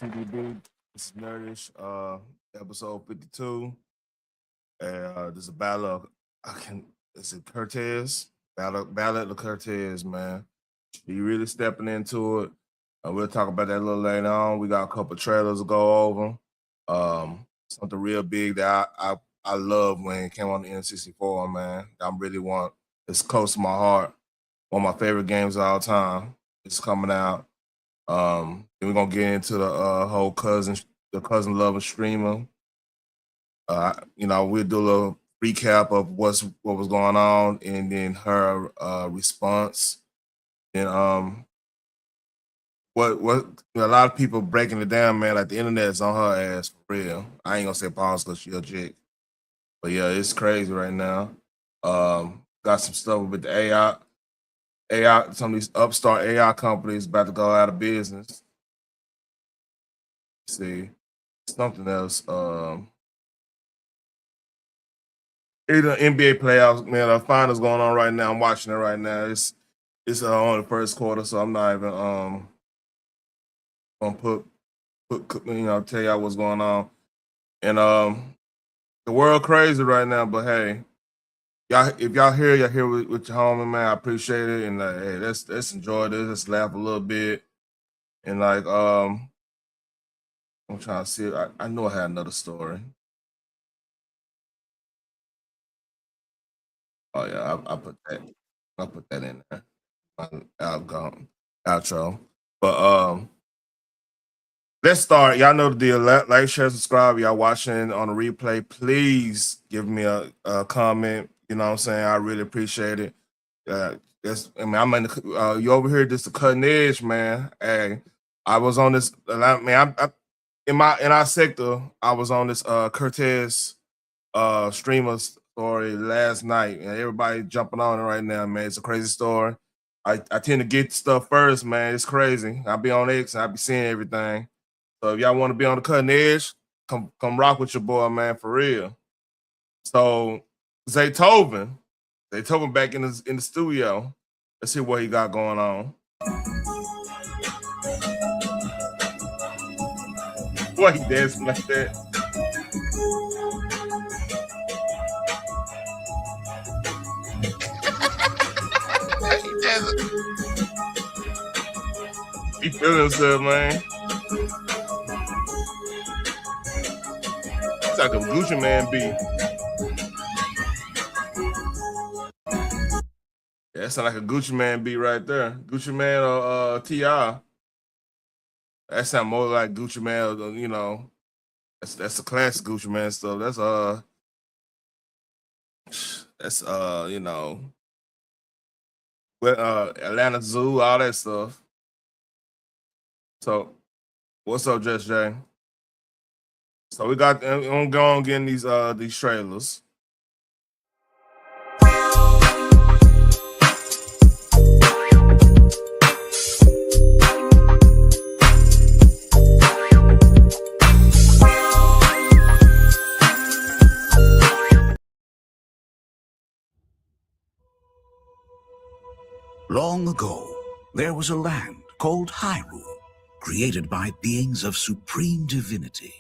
TDB. This is Nerdish, episode 52. And this is a battle of is it Kvrtez? Ballad of Kvrtez, man. He really stepping into it. We'll talk about that a little later on. We got a couple trailers to go over. Something real big that I love when it came on the N64, man. I really want. It's close to my heart. One of my favorite games of all time. It's coming out. Then we're gonna get into the whole cousin love of streamer. We'll do a little recap of what was going on, and then her response. And what a lot of people breaking it down, man. Like the internet is on her ass for real. I ain't gonna say pause because she a chick, but yeah, it's crazy right now. Got some stuff with the AI, some of these upstart AI companies about to go out of business. Let's see, something else. Either NBA playoffs, man. The finals going on right now. I'm watching it right now. It's on the first quarter, so I'm not even gonna put tell y'all what's going on. And the world crazy right now, but hey. Y'all, if y'all here with your homie, man. I appreciate it, and hey, let's enjoy this. Let's laugh a little bit, and like I'm trying to see. I know I had another story. Oh yeah, I put that. I put that in there. Outro, but let's start. Y'all know the deal. Like, share, subscribe. Y'all watching on the replay, please give me a comment. You know what I'm saying? I really appreciate it. I'm in you over here just the cutting edge, man. Hey, I was on this, man. In our sector, I was on this Kvrtez streamer story last night, and everybody jumping on it right now, man. It's a crazy story. I tend to get stuff first, man. It's crazy. I be on X and I be seeing everything. So if y'all want to be on the cutting edge, come rock with your boy, man, for real. So Zaytoven back in the studio. Let's see what he got going on. Why he dancing like that? He feeling himself, man. It's like a Gucci Man beat. Yeah, that sound like a Gucci Man beat right there. Gucci Man or T.I. That sound more like Gucci Man, you know. That's the classic Gucci Man stuff. That's you know, with Atlanta Zoo, all that stuff. So, what's up, Just Jay? So we got I'm going getting these trailers. Long ago, there was a land called Hyrule, created by beings of supreme divinity.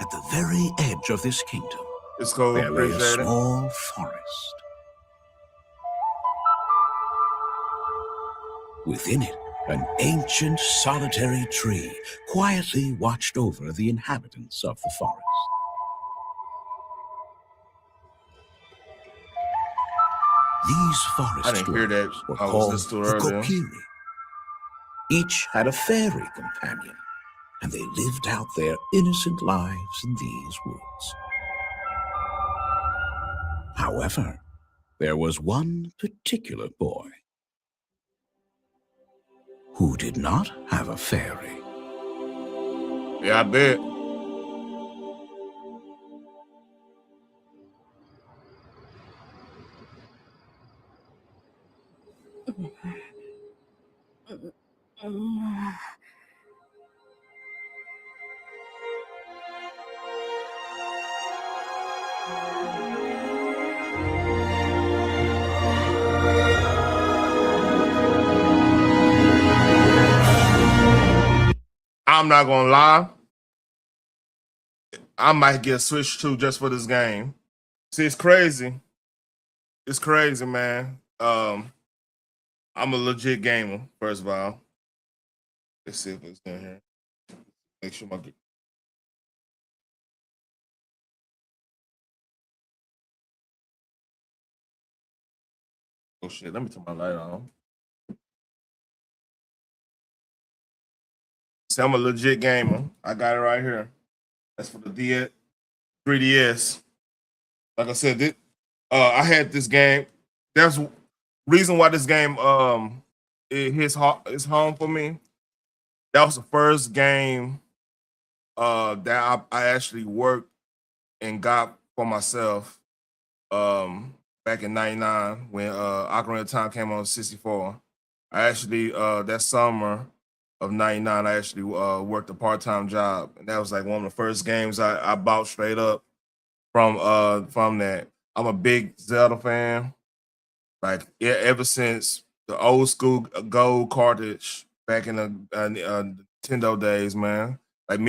At the very edge of this kingdom, there lay a small forest. Within it, an ancient solitary tree quietly watched over the inhabitants of the forest. These forest dwellers were called the Kokiri. Each had a fairy companion, and they lived out their innocent lives in these woods. However, there was one particular boy who did not have a fairy. Yeah, I bet. I'm not gonna lie. I might get a Switch 2 just for this game. See, it's crazy. It's crazy, man. I'm a legit gamer, first of all. Let's see if it's in here. Make sure my... Oh shit, let me turn my light on. See, I'm a legit gamer. I got it right here. That's for the 3DS. Like I said, I had this game. There's reason why this game it hits home for me. That was the first game that I actually worked and got for myself back in '99 when Ocarina of Time came on 64. I actually that summer of '99 I actually worked a part-time job, and that was like one of the first games I bought straight up from that. I'm a big Zelda fan. Like ever since the old school gold cartridge back in the Nintendo days, man. Like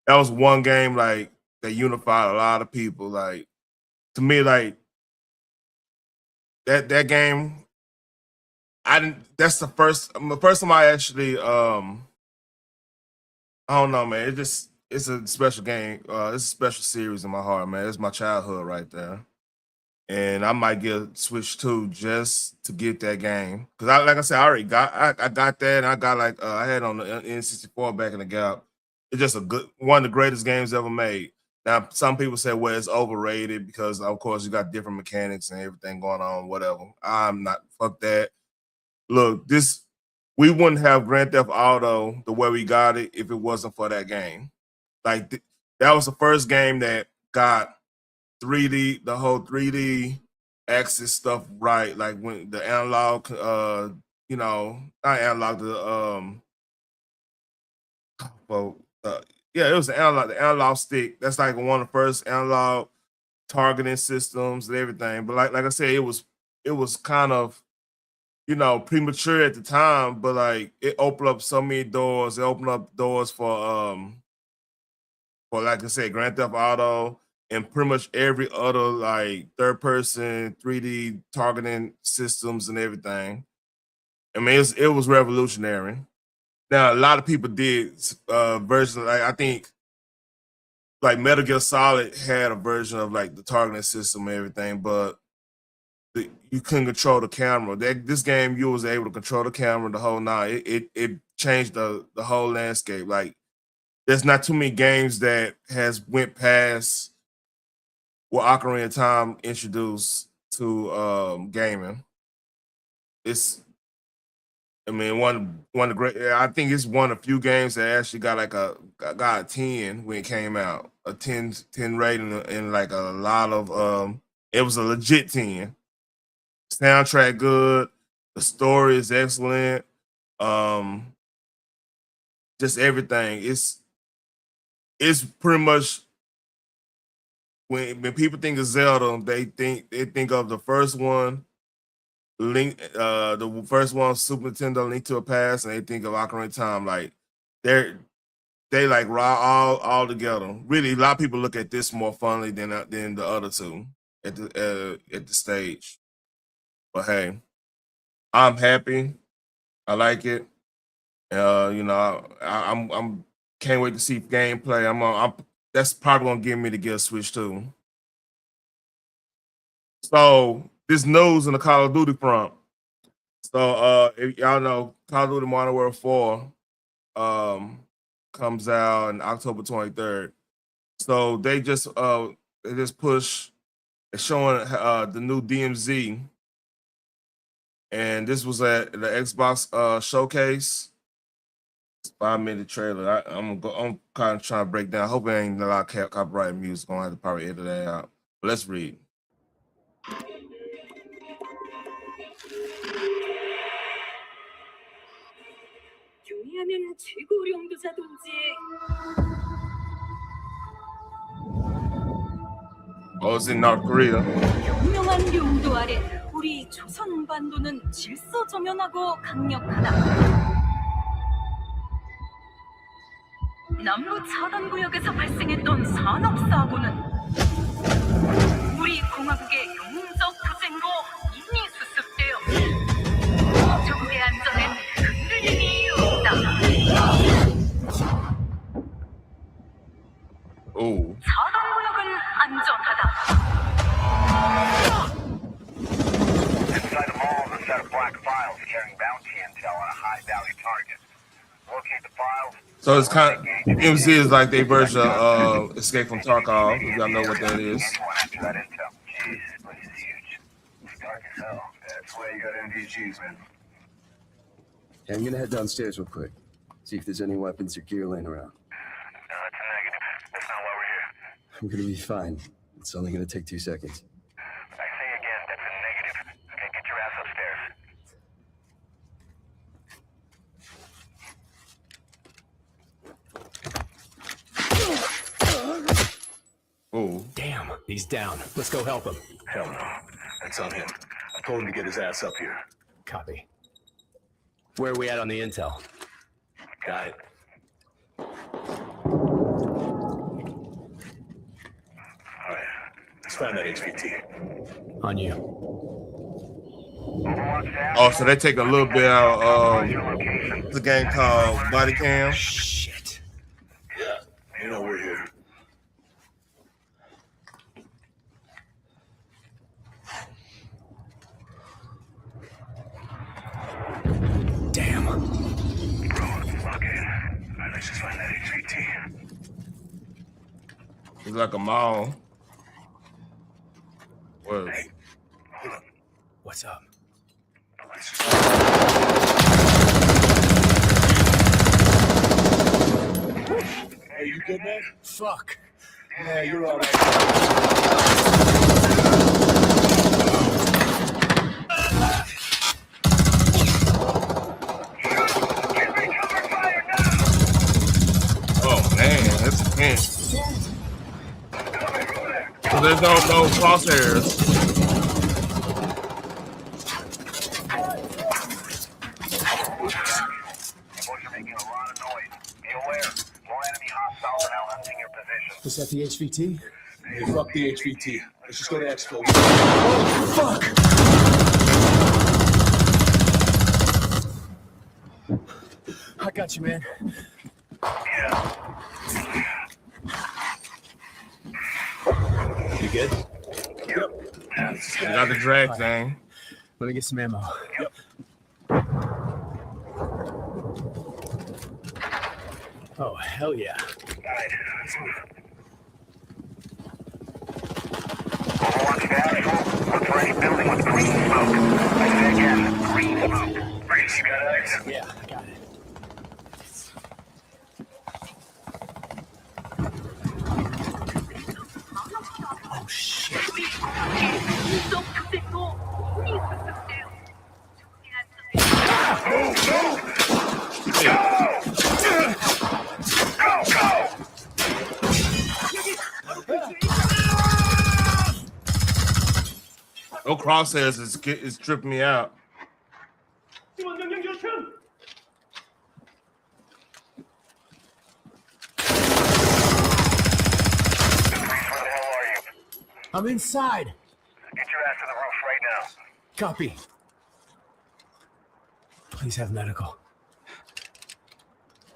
that was one game like that unified a lot of people. Like to me, like that game, I didn't. That's the first time I actually I don't know, man. It's a special game. It's a special series in my heart, man. It's my childhood right there. And I might get Switch 2 just to get that game. Cause like I said, I already got I got that, and I got like I had on the N64 back in the gap. It's just one of the greatest games ever made. Now some people say, well, it's overrated because of course you got different mechanics and everything going on, whatever. I'm not, fuck that. Look, we wouldn't have Grand Theft Auto the way we got it if it wasn't for that game. Like that was the first game that got 3D, the whole 3D axis stuff right. Like when the analog, not analog, yeah, it was the analog stick. That's like one of the first analog targeting systems and everything. But like I said, it was kind of premature at the time, but like it opened up so many doors. It opened up doors for like I said, Grand Theft Auto and pretty much every other like third person 3D targeting systems and everything. I mean, it was revolutionary. Now a lot of people did versions. Like I think like Metal Gear Solid had a version of like the targeting system and everything, but you couldn't control the camera. This game, you was able to control the camera the whole night. It changed the whole landscape. Like there's not too many games that has went past what Ocarina of Time introduced to gaming. I mean, one of the great. I think it's one of the few games that actually got like got a 10 when it came out, a 10 rating, and like a lot of it was a legit 10. Soundtrack good, the story is excellent, just everything. It's pretty much when people think of Zelda, they think of the first one, Link, the first one, Super Nintendo, Link to a Past, and they think of Ocarina of Time. Like they like raw all together. Really, a lot of people look at this more fondly than the other two at the stage. But hey, I'm happy. I like it. I'm can't wait to see gameplay. I'm that's probably gonna get me to get a Switch too. So this news in the Call of Duty front. So if y'all know, Call of Duty Modern Warfare 4 comes out on October 23rd. So they just push. It's showing the new DMZ, and this was at the Xbox showcase. 5-minute trailer. I'm kind of trying to break down. I hope it ain't a lot of copyright music. Gonna have to probably edit that out. But let's read. Oh, it's in North Korea. 명명한 용도 아래 우리 조선 반도는 질서정연하고 강력하다. 남부 차단 구역에서 발생했던 산업 사고는 우리 공화국의 영웅적 투쟁으로 이미 수습되어 조국의 안전엔 흔들림이 없다. 오. 차단 구역은 안전하다. Inside the mall is a set of black files carrying bounty intel on a high-value target. Locate the files. So it's kind of, DMZ is like their version of Escape from Tarkov, if y'all know what that is. Anyone after that intel. Jeez, this place is huge. It's dark as hell. That's why you got MDGs, man. Yeah, I'm gonna head downstairs real quick. See if there's any weapons or gear laying around. No, that's a negative. That's not why we're here. I'm gonna be fine. It's only gonna take 2 seconds. I say again, that's a negative. Okay, get your ass upstairs. Oh. Damn, he's down. Let's go help him. Hell no. That's on him. I told him to get his ass up here. Copy. Where are we at on the intel? Got it. Alright. Let's find that HVT. On you. Oh, so they take a little bit out of the game called Body Cam. Shit. Yeah. You know we're here. Damn. Bro, okay. Alright, let's just find that HVT. It's like a mall. Whoa. Hey, hold up. What's up? Let's just... Hey, you good, man? Fuck. Yeah, you're all right. Oh man, that's intense. So there's no crosshairs. You're making a lot of noise. Be aware. More enemy hostiles are now hunting your position. Was that the HVT? Hey, fuck the HVT. Let's just go to Expo. Fuck! I got you, man. Yeah. You good? Yep. You got the drag thing. Let me get some ammo. Yep. Oh, hell yeah. Alright, let's move. Overwatch to actual. Look for any building with green smoke. I say again, green smoke. Reese, you got eyes? Yeah, I got it. Oh, shit. 영웅적 투쟁으로 이미 수습되어 No crosshairs is tripping me out. I'm inside. Get your ass to the roof right now. Copy. Please have medical.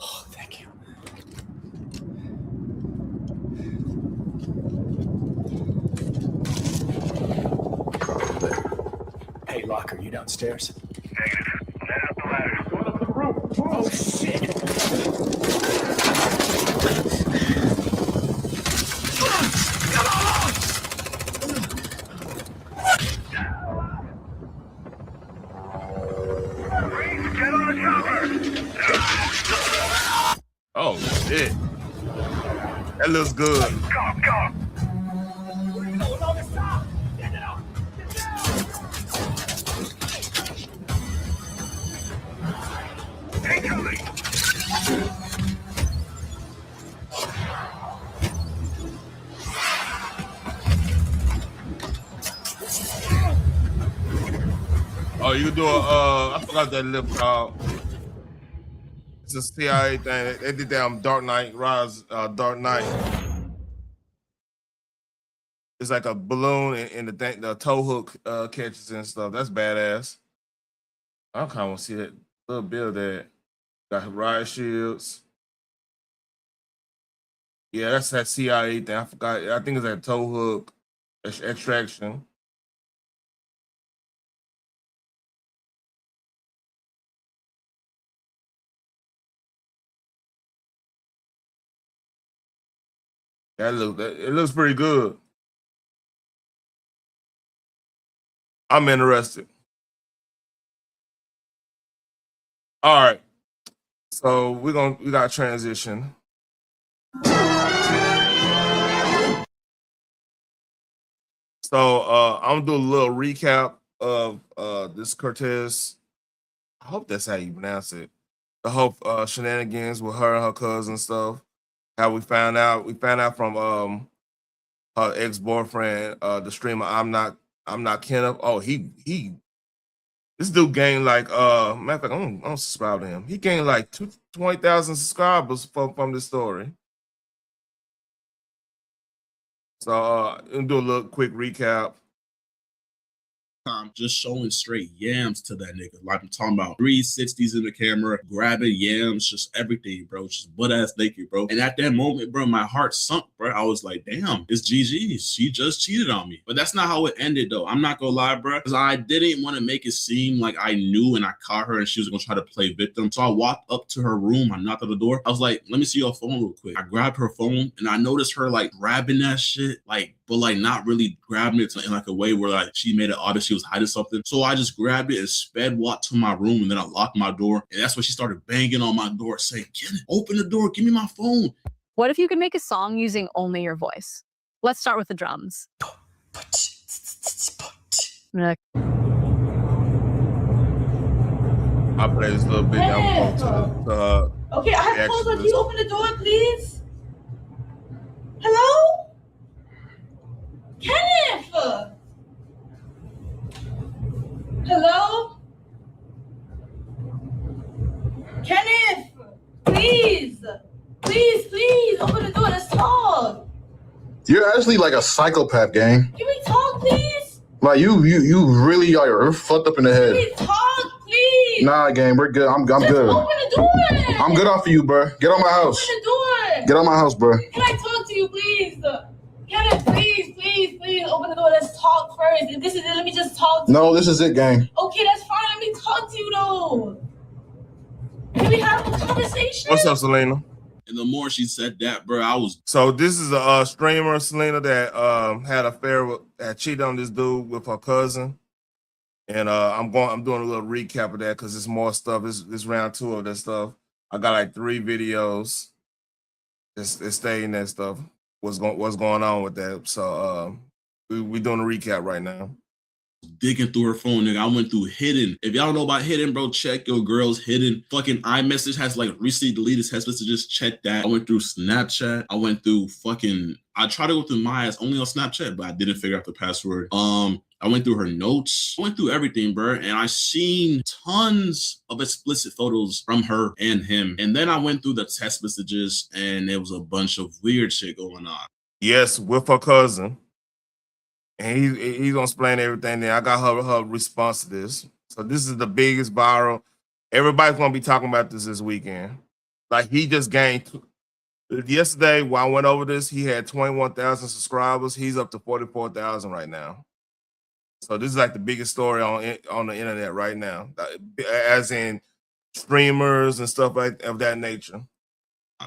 Oh, thank you. Hey, Locker, you downstairs? Negative. Head up the ladder. Going up the roof. Oh, shit. Get on the chopper. Oh shit. That looks good. Go, go. Incoming. Oh, you can do a I forgot that lip called. It's a CIA thing. They did that on Dark Knight Rise, Dark Knight. It's like a balloon and the tow hook catches and stuff. That's badass. I kind of want to see that little bit of that. Got riot shields. Yeah, that's that CIA thing. I forgot. I think it's that tow hook extraction. It looks pretty good. I'm interested. All right. So we got transition. So I'm gonna do a little recap of this Kvrtez. I hope that's how you pronounce it. The whole shenanigans with her and her cousin stuff. How we found out from her ex-boyfriend, the streamer I'm not Kenneth. Oh, this dude gained like matter of fact, I'm gonna subscribe to him. He gained like 20,000 subscribers from this story. So I'm do a little quick recap. Just showing straight yams to that nigga. Like I'm talking about 360s in the camera, grabbing yams, just everything, bro. Just butt ass naked, bro. And at that moment, bro, my heart sunk, bro. I was like, damn, it's GG. She just cheated on me. But that's not how it ended, though. I'm not gonna lie, bro. Because I didn't want to make it seem like I knew and I caught her and she was gonna try to play victim. So I walked up to her room. I knocked on the door. I was like, let me see your phone real quick. I grabbed her phone and I noticed her like grabbing that shit, like, but like not really grabbing it in like a way where like she made it obvious she was hiding something. So I just grabbed it and sped walked to my room and then I locked my door. And that's when she started banging on my door saying, Kenneth, open the door, give me my phone. What if you could make a song using only your voice? Let's start with the drums. I'll play this little bit. Okay, I have closed. Can you open the door, please? Hello? Kenneth! Hello? Kenneth! Please! Please, open the door. Let's talk. You're actually like a psychopath, gang. Can we talk, please? Like you really are fucked up in the head. Can we talk, please? Nah, gang, we're good. I'm good. Open the door. I'm good off of you, bro. Get on my house. Open the door. Get on my house, bro. Can I talk to you, please? Kenneth, please, open the door. Let's talk first. If this is it, let me just talk to you. No, this is it, gang. Okay, that's fine. Let me talk to you, though. Can we have a conversation? What's up, Selena? And the more she said that, bro, I was. So this is a streamer, Selena, that had cheated on this dude with her cousin. And I'm doing a little recap of that because it's more stuff. It's round 2 of that stuff. I got like 3 videos. It's stating that stuff. What's going on with that? So we doing a recap right now. Digging through her phone, nigga. I went through hidden. If y'all know about hidden, bro, check your girl's hidden. Fucking iMessage has like recently deleted text messages. Check that. I went through Snapchat. I went through I tried to go through Maya's only on Snapchat, but I didn't figure out the password. I went through her notes. I went through everything, bro. And I seen tons of explicit photos from her and him. And then I went through the text messages and there was a bunch of weird shit going on. Yes, with her cousin. And he's gonna explain everything there. I got her response to this. So this is the biggest viral. Everybody's gonna be talking about this weekend. Like he just gained. Yesterday, when I went over this, he had 21,000 subscribers. He's up to 44,000 right now. So this is like the biggest story on the internet right now, as in streamers and stuff like of that nature.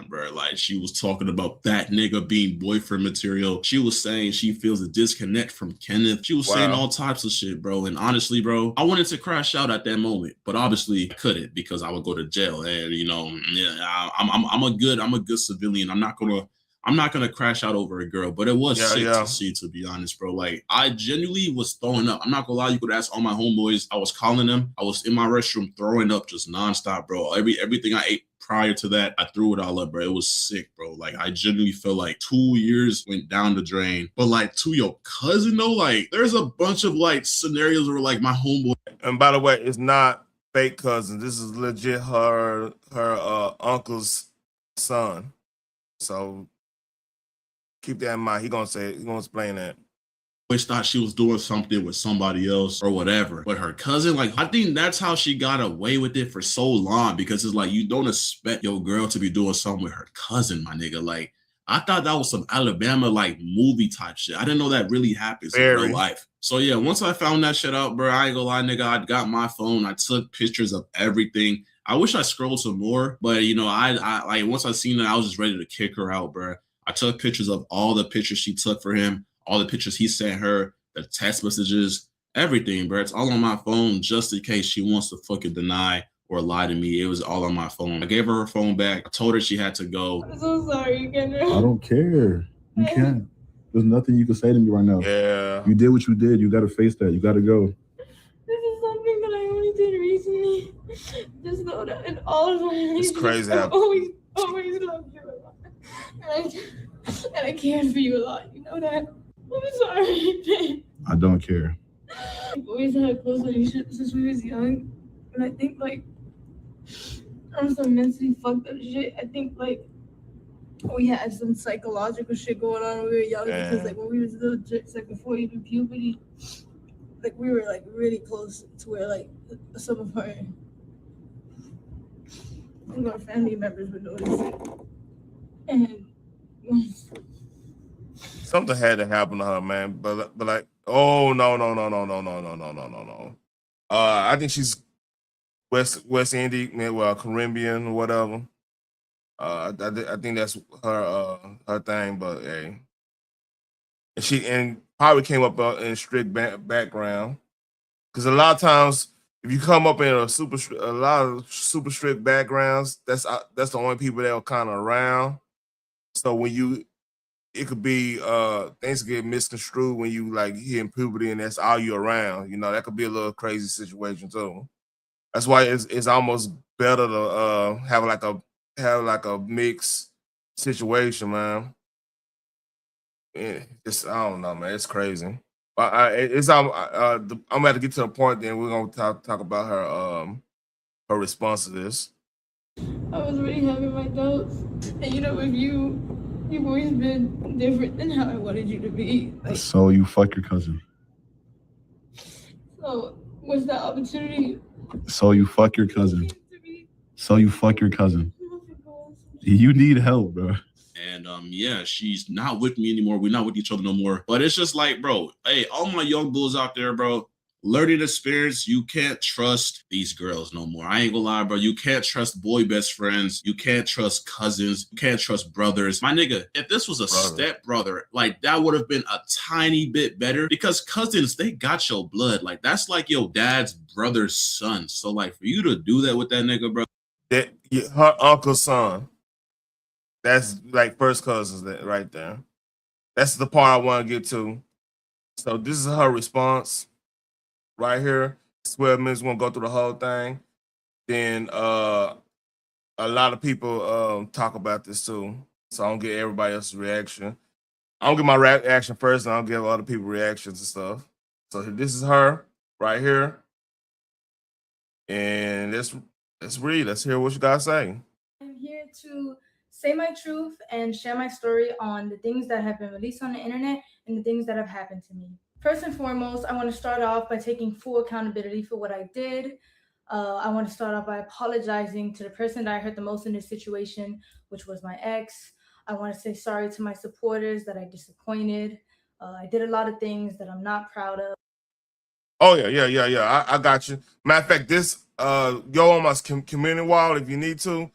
Bro, like she was talking about that nigga being boyfriend material. She was saying she feels a disconnect from Kenneth. She was saying all types of shit, bro. And honestly, bro, I wanted to crash out at that moment, but obviously I couldn't because I would go to jail. And you know, yeah, I'm a good civilian. I'm not gonna crash out over a girl, but it was sick to see, to be honest, bro. Like I genuinely was throwing up. I'm not gonna lie, you could ask all my homeboys. I was calling them. I was in my restroom throwing up just nonstop, bro. Everything I ate prior to that, I threw it all up, bro. It was sick, bro. Like I genuinely felt like 2 years went down the drain. But like to your cousin though, like there's a bunch of like scenarios where like my homeboy. And by the way, it's not fake cousin. This is legit her uncle's son. So keep that in mind. He gonna explain that. Always thought she was doing something with somebody else or whatever. But her cousin, like, I think that's how she got away with it for so long, because it's like, you don't expect your girl to be doing something with her cousin, my nigga. Like, I thought that was some Alabama, like, movie type shit. I didn't know that really happens in real life. So yeah, once I found that shit out, bro, I ain't gonna lie, nigga, I got my phone. I took pictures of everything. I wish I scrolled some more, but you know, I like, once I seen that, I was just ready to kick her out, bro. I took pictures of all the pictures she took for him, all the pictures he sent her, the text messages, everything, bro. It's all on my phone just in case she wants to fucking deny or lie to me. It was all on my phone. I gave her phone back. I told her she had to go. I'm so sorry, Kendra. I don't care. You can't. There's nothing you can say to me right now. Yeah. You did what you did. You got to face that. You got to go. This is something that I only did recently. Just know that in all of my life, It's crazy. I've always loved you a lot. And I cared for you a lot. You know that? I'm sorry, babe. I don't care. We've always had a close relationship since we was young. And I think, like, I'm some mentally fucked up shit. I think, like, we had some psychological shit going on when we were young. Because, like, when we was little chicks, like, before even puberty, like, we were, like, really close to where, like, some of our family members would notice it. And something had to happen to her, man. But like, oh no. I think she's West Indian, well, Caribbean, whatever. I think that's her thing. But hey, and she probably came up in strict background, because a lot of times if you come up in a lot of super strict backgrounds, that's the only people that are kind of around. So when it could be things get misconstrued when you like hitting puberty and that's all you around. You know, that could be a little crazy situation too. That's why it's almost better to have like a mixed situation, man. It's, I don't know, man. It's crazy. But I'm about to get to the point. Then we're gonna talk about her response to this. I was really having my doubts, and you know, with you've always been different than how I wanted you to be. Like, So you fuck your cousin. So what's that opportunity? So you fuck your cousin. So you fuck your cousin. You need help, bro. And yeah, she's not with me anymore. We're not with each other no more. But it's just like, bro, hey, all my young bulls out there, bro, learning experience, you can't trust these girls no more. I ain't gonna lie, bro. You can't trust boy best friends. You can't trust cousins. You can't trust brothers. My nigga, if this was a stepbrother, like, that would have been a tiny bit better, because cousins, they got your blood. Like, that's like your dad's brother's son. So like, for you to do that with that nigga, bro. Her uncle's son. That's like first cousins right there. That's the part I want to get to. So this is her response right here. 12 minutes, won't go through the whole thing. Then a lot of people talk about this too. So I don't get everybody else's reaction. I don't get my reaction first, and I'll give other people reactions and stuff. So this is her right here. And let's read. Let's hear what you guys say. I'm here to say my truth and share my story on the things that have been released on the internet and the things that have happened to me. First and foremost, I want to start off by taking full accountability for what I did. I want to start off by apologizing to the person that I hurt the most in this situation, which was my ex. I want to say sorry to my supporters that I disappointed. I did a lot of things that I'm not proud of. Oh yeah. I got you. Matter of fact, this go on my community wall if you need to.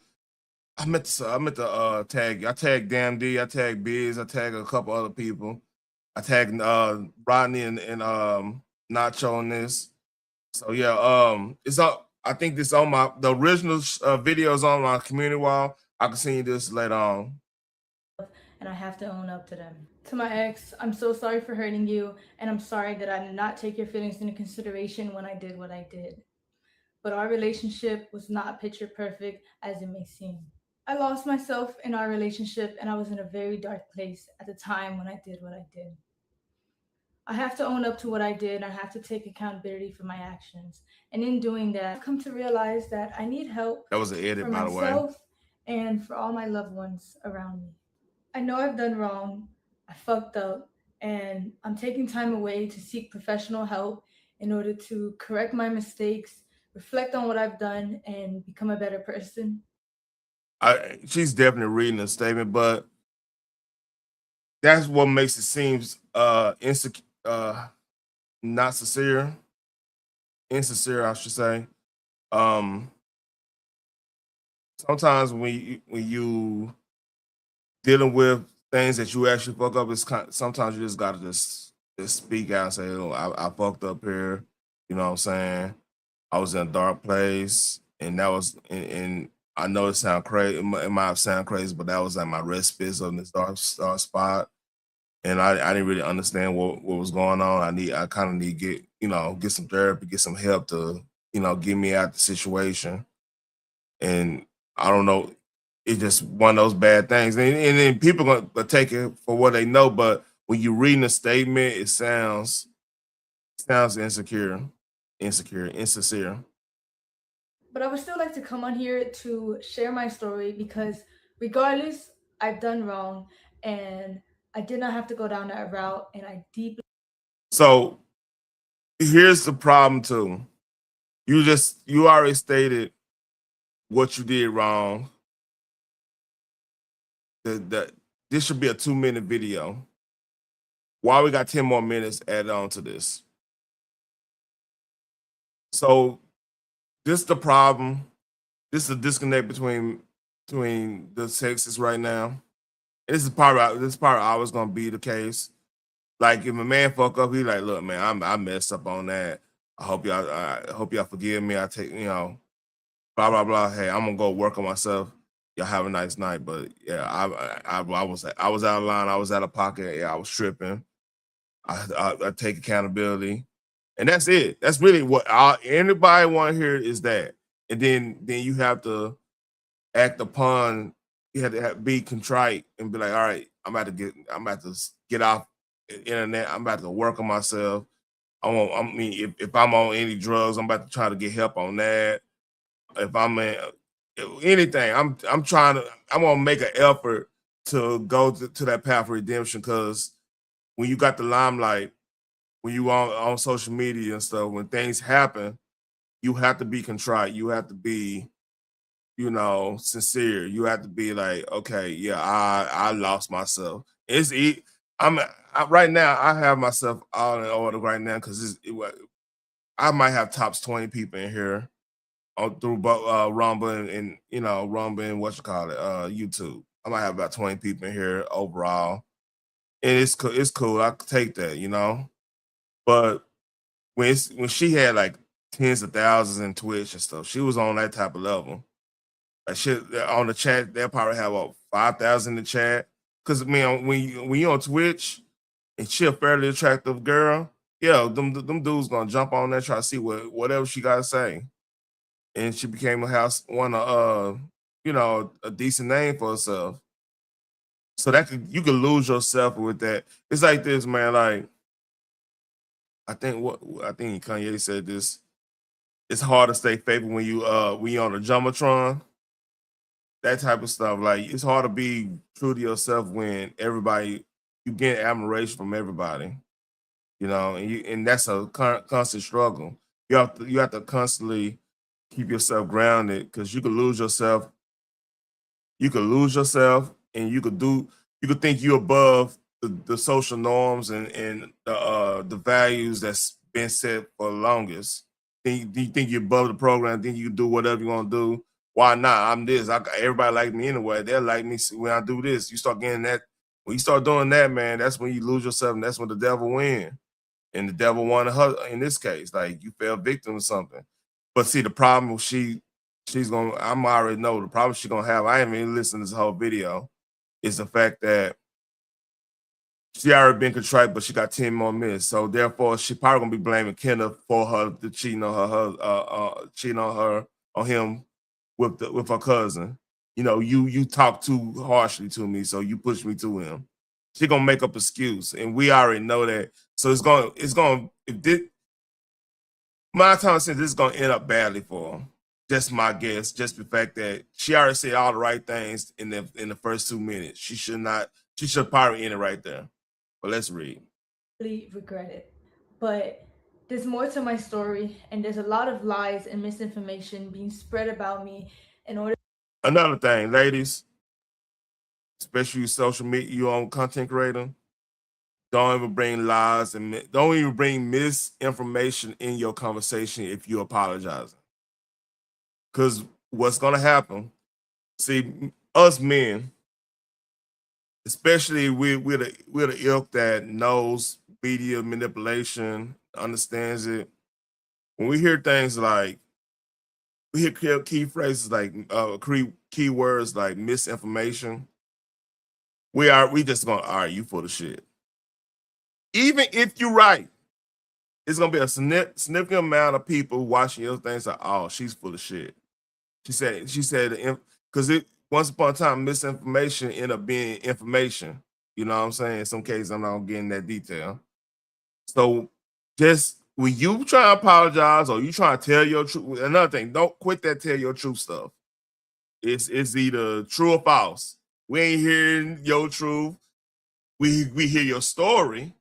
I meant to tag you. I tagged DMZ, I tagged Biz, I tagged a couple other people. I tagged Rodney and Nacho on this. So yeah, it's up. I think this on the original videos on my community wall. I can see this later on. And I have to own up to them. To my ex, I'm so sorry for hurting you, and I'm sorry that I did not take your feelings into consideration when I did what I did. But our relationship was not picture perfect as it may seem. I lost myself in our relationship, and I was in a very dark place at the time when I did what I did. I have to own up to what I did. I have to take accountability for my actions. And in doing that, I've come to realize that I need help. That was an edit, for by the way. myself and for all my loved ones around me. I know I've done wrong. I fucked up. And I'm taking time away to seek professional help in order to correct my mistakes, reflect on what I've done, and become a better person. She's definitely reading a statement, but that's what makes it seem not sincere, insincere, I should say. Sometimes when you dealing with things that you actually fuck up, sometimes you just gotta just speak out and say, "Oh, I fucked up here." You know what I'm saying? I was in a dark place, and that was and I know it sound crazy. It might sound crazy, but that was like my respite on this dark spot. And I didn't really understand what was going on. I kind of need to get some therapy, get some help to, get me out the situation. And I don't know, it's just one of those bad things. And then people gonna take it for what they know, but when you reading a statement, it sounds insincere. But I would still like to come on here to share my story because regardless, I've done wrong and I did not have to go down that route, and I deeply. So here's the problem too. You already stated what you did wrong. This should be a 2-minute video. Why we got 10 more minutes added on to this? So this is the problem. This is a disconnect between the sexes right now. This is probably always gonna be the case. Like if a man fuck up, he like, look, man, I messed up on that. I hope y'all forgive me. I take, blah blah blah. Hey, I'm gonna go work on myself. Y'all have a nice night. But yeah, I was out of line. I was out of pocket. Yeah, I was tripping. I take accountability, and that's it. That's really what anybody want to hear is that. And then you have to act upon. You have to be contrite and be like, all right, I'm about to get off the internet. I'm about to work on myself. If I'm on any drugs, I'm about to try to get help on that. If I'm in anything, I'm gonna make an effort to go to that path of redemption, because when you got the limelight, when you on social media and stuff, when things happen, you have to be contrite. You have to be, sincere. You have to be like, okay, yeah, I lost myself. Right now, I have myself all in order right now because I might have tops 20 people in here through Rumble and Rumble and YouTube. I might have about 20 people in here overall, and it's cool. It's cool. I could take that, But when she had like tens of thousands in Twitch and stuff, she was on that type of level. Like shit on the chat, they'll probably have 5,000 in the chat. Because when you on Twitch and she a fairly attractive girl, yeah, them dudes gonna jump on there, try to see whatever she gotta say. And she became a decent name for herself. So you could lose yourself with that. It's like this, man. Like I think Kanye said this. It's hard to stay faithful when you on a Jumbotron. That type of stuff. Like it's hard to be true to yourself when you get admiration from everybody. And that's a constant struggle. You have to constantly keep yourself grounded, because you could lose yourself. You could lose yourself, and you could think you're above the social norms and the values that's been set for the longest. Do you think you're above the program? Think you can do whatever you want to do? Why not? I'm this. Everybody like me anyway. They'll like me when I do this. You start getting that. When you start doing that, man, that's when you lose yourself, and that's when the devil wins. And the devil wanted her in this case. Like you fell victim to something. But see, the problem she's gonna. I'm already know the problem she's gonna have. I haven't even listened to this whole video. Is the fact that she already been contrite, but she got 10 more minutes. So therefore, she probably gonna be blaming Kenneth for her to cheating on him with her cousin. You talk too harshly to me, so you push me to him. She gonna make up excuse, and we already know that. So it's going if this my time since this is gonna end up badly for him. Just my guess. Just the fact that she already said all the right things in the first 2 minutes. She should probably end it right there. But let's read. Really regret it, but there's more to my story, and there's a lot of lies and misinformation being spread about me in order. Another thing, ladies, especially social media, you own content creator, don't even bring lies and don't even bring misinformation in your conversation if you're apologizing. Because what's gonna happen? See, us men, especially we're the ilk that knows media manipulation, understands it. When we hear things like we hear key phrases like keywords like misinformation, we just gonna, all right, you full of shit. Even if you're right, it's gonna be a significant amount of people watching your things like, oh, she's full of shit. She said, because once upon a time, misinformation ended up being information. You know what I'm saying? In some cases, I'm not getting that detail. So just when you try to apologize or you try to tell your truth, another thing, don't quit that tell your truth stuff. It's either true or false. We ain't hearing your truth. We hear your story,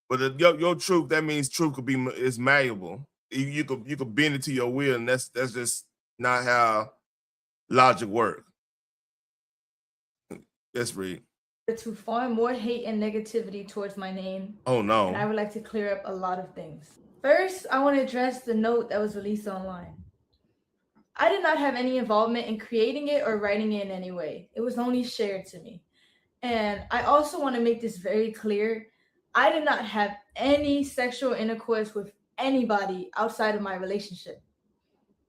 but your truth, that means truth is malleable. You could bend it to your will, and that's just not how logic works. Let's read. To farm more hate and negativity towards my name. Oh no. And I would like to clear up a lot of things. First, I want to address the note that was released online. I did not have any involvement in creating it or writing it in any way. It was only shared to me. And I also want to make this very clear. I did not have any sexual intercourse with anybody outside of my relationship.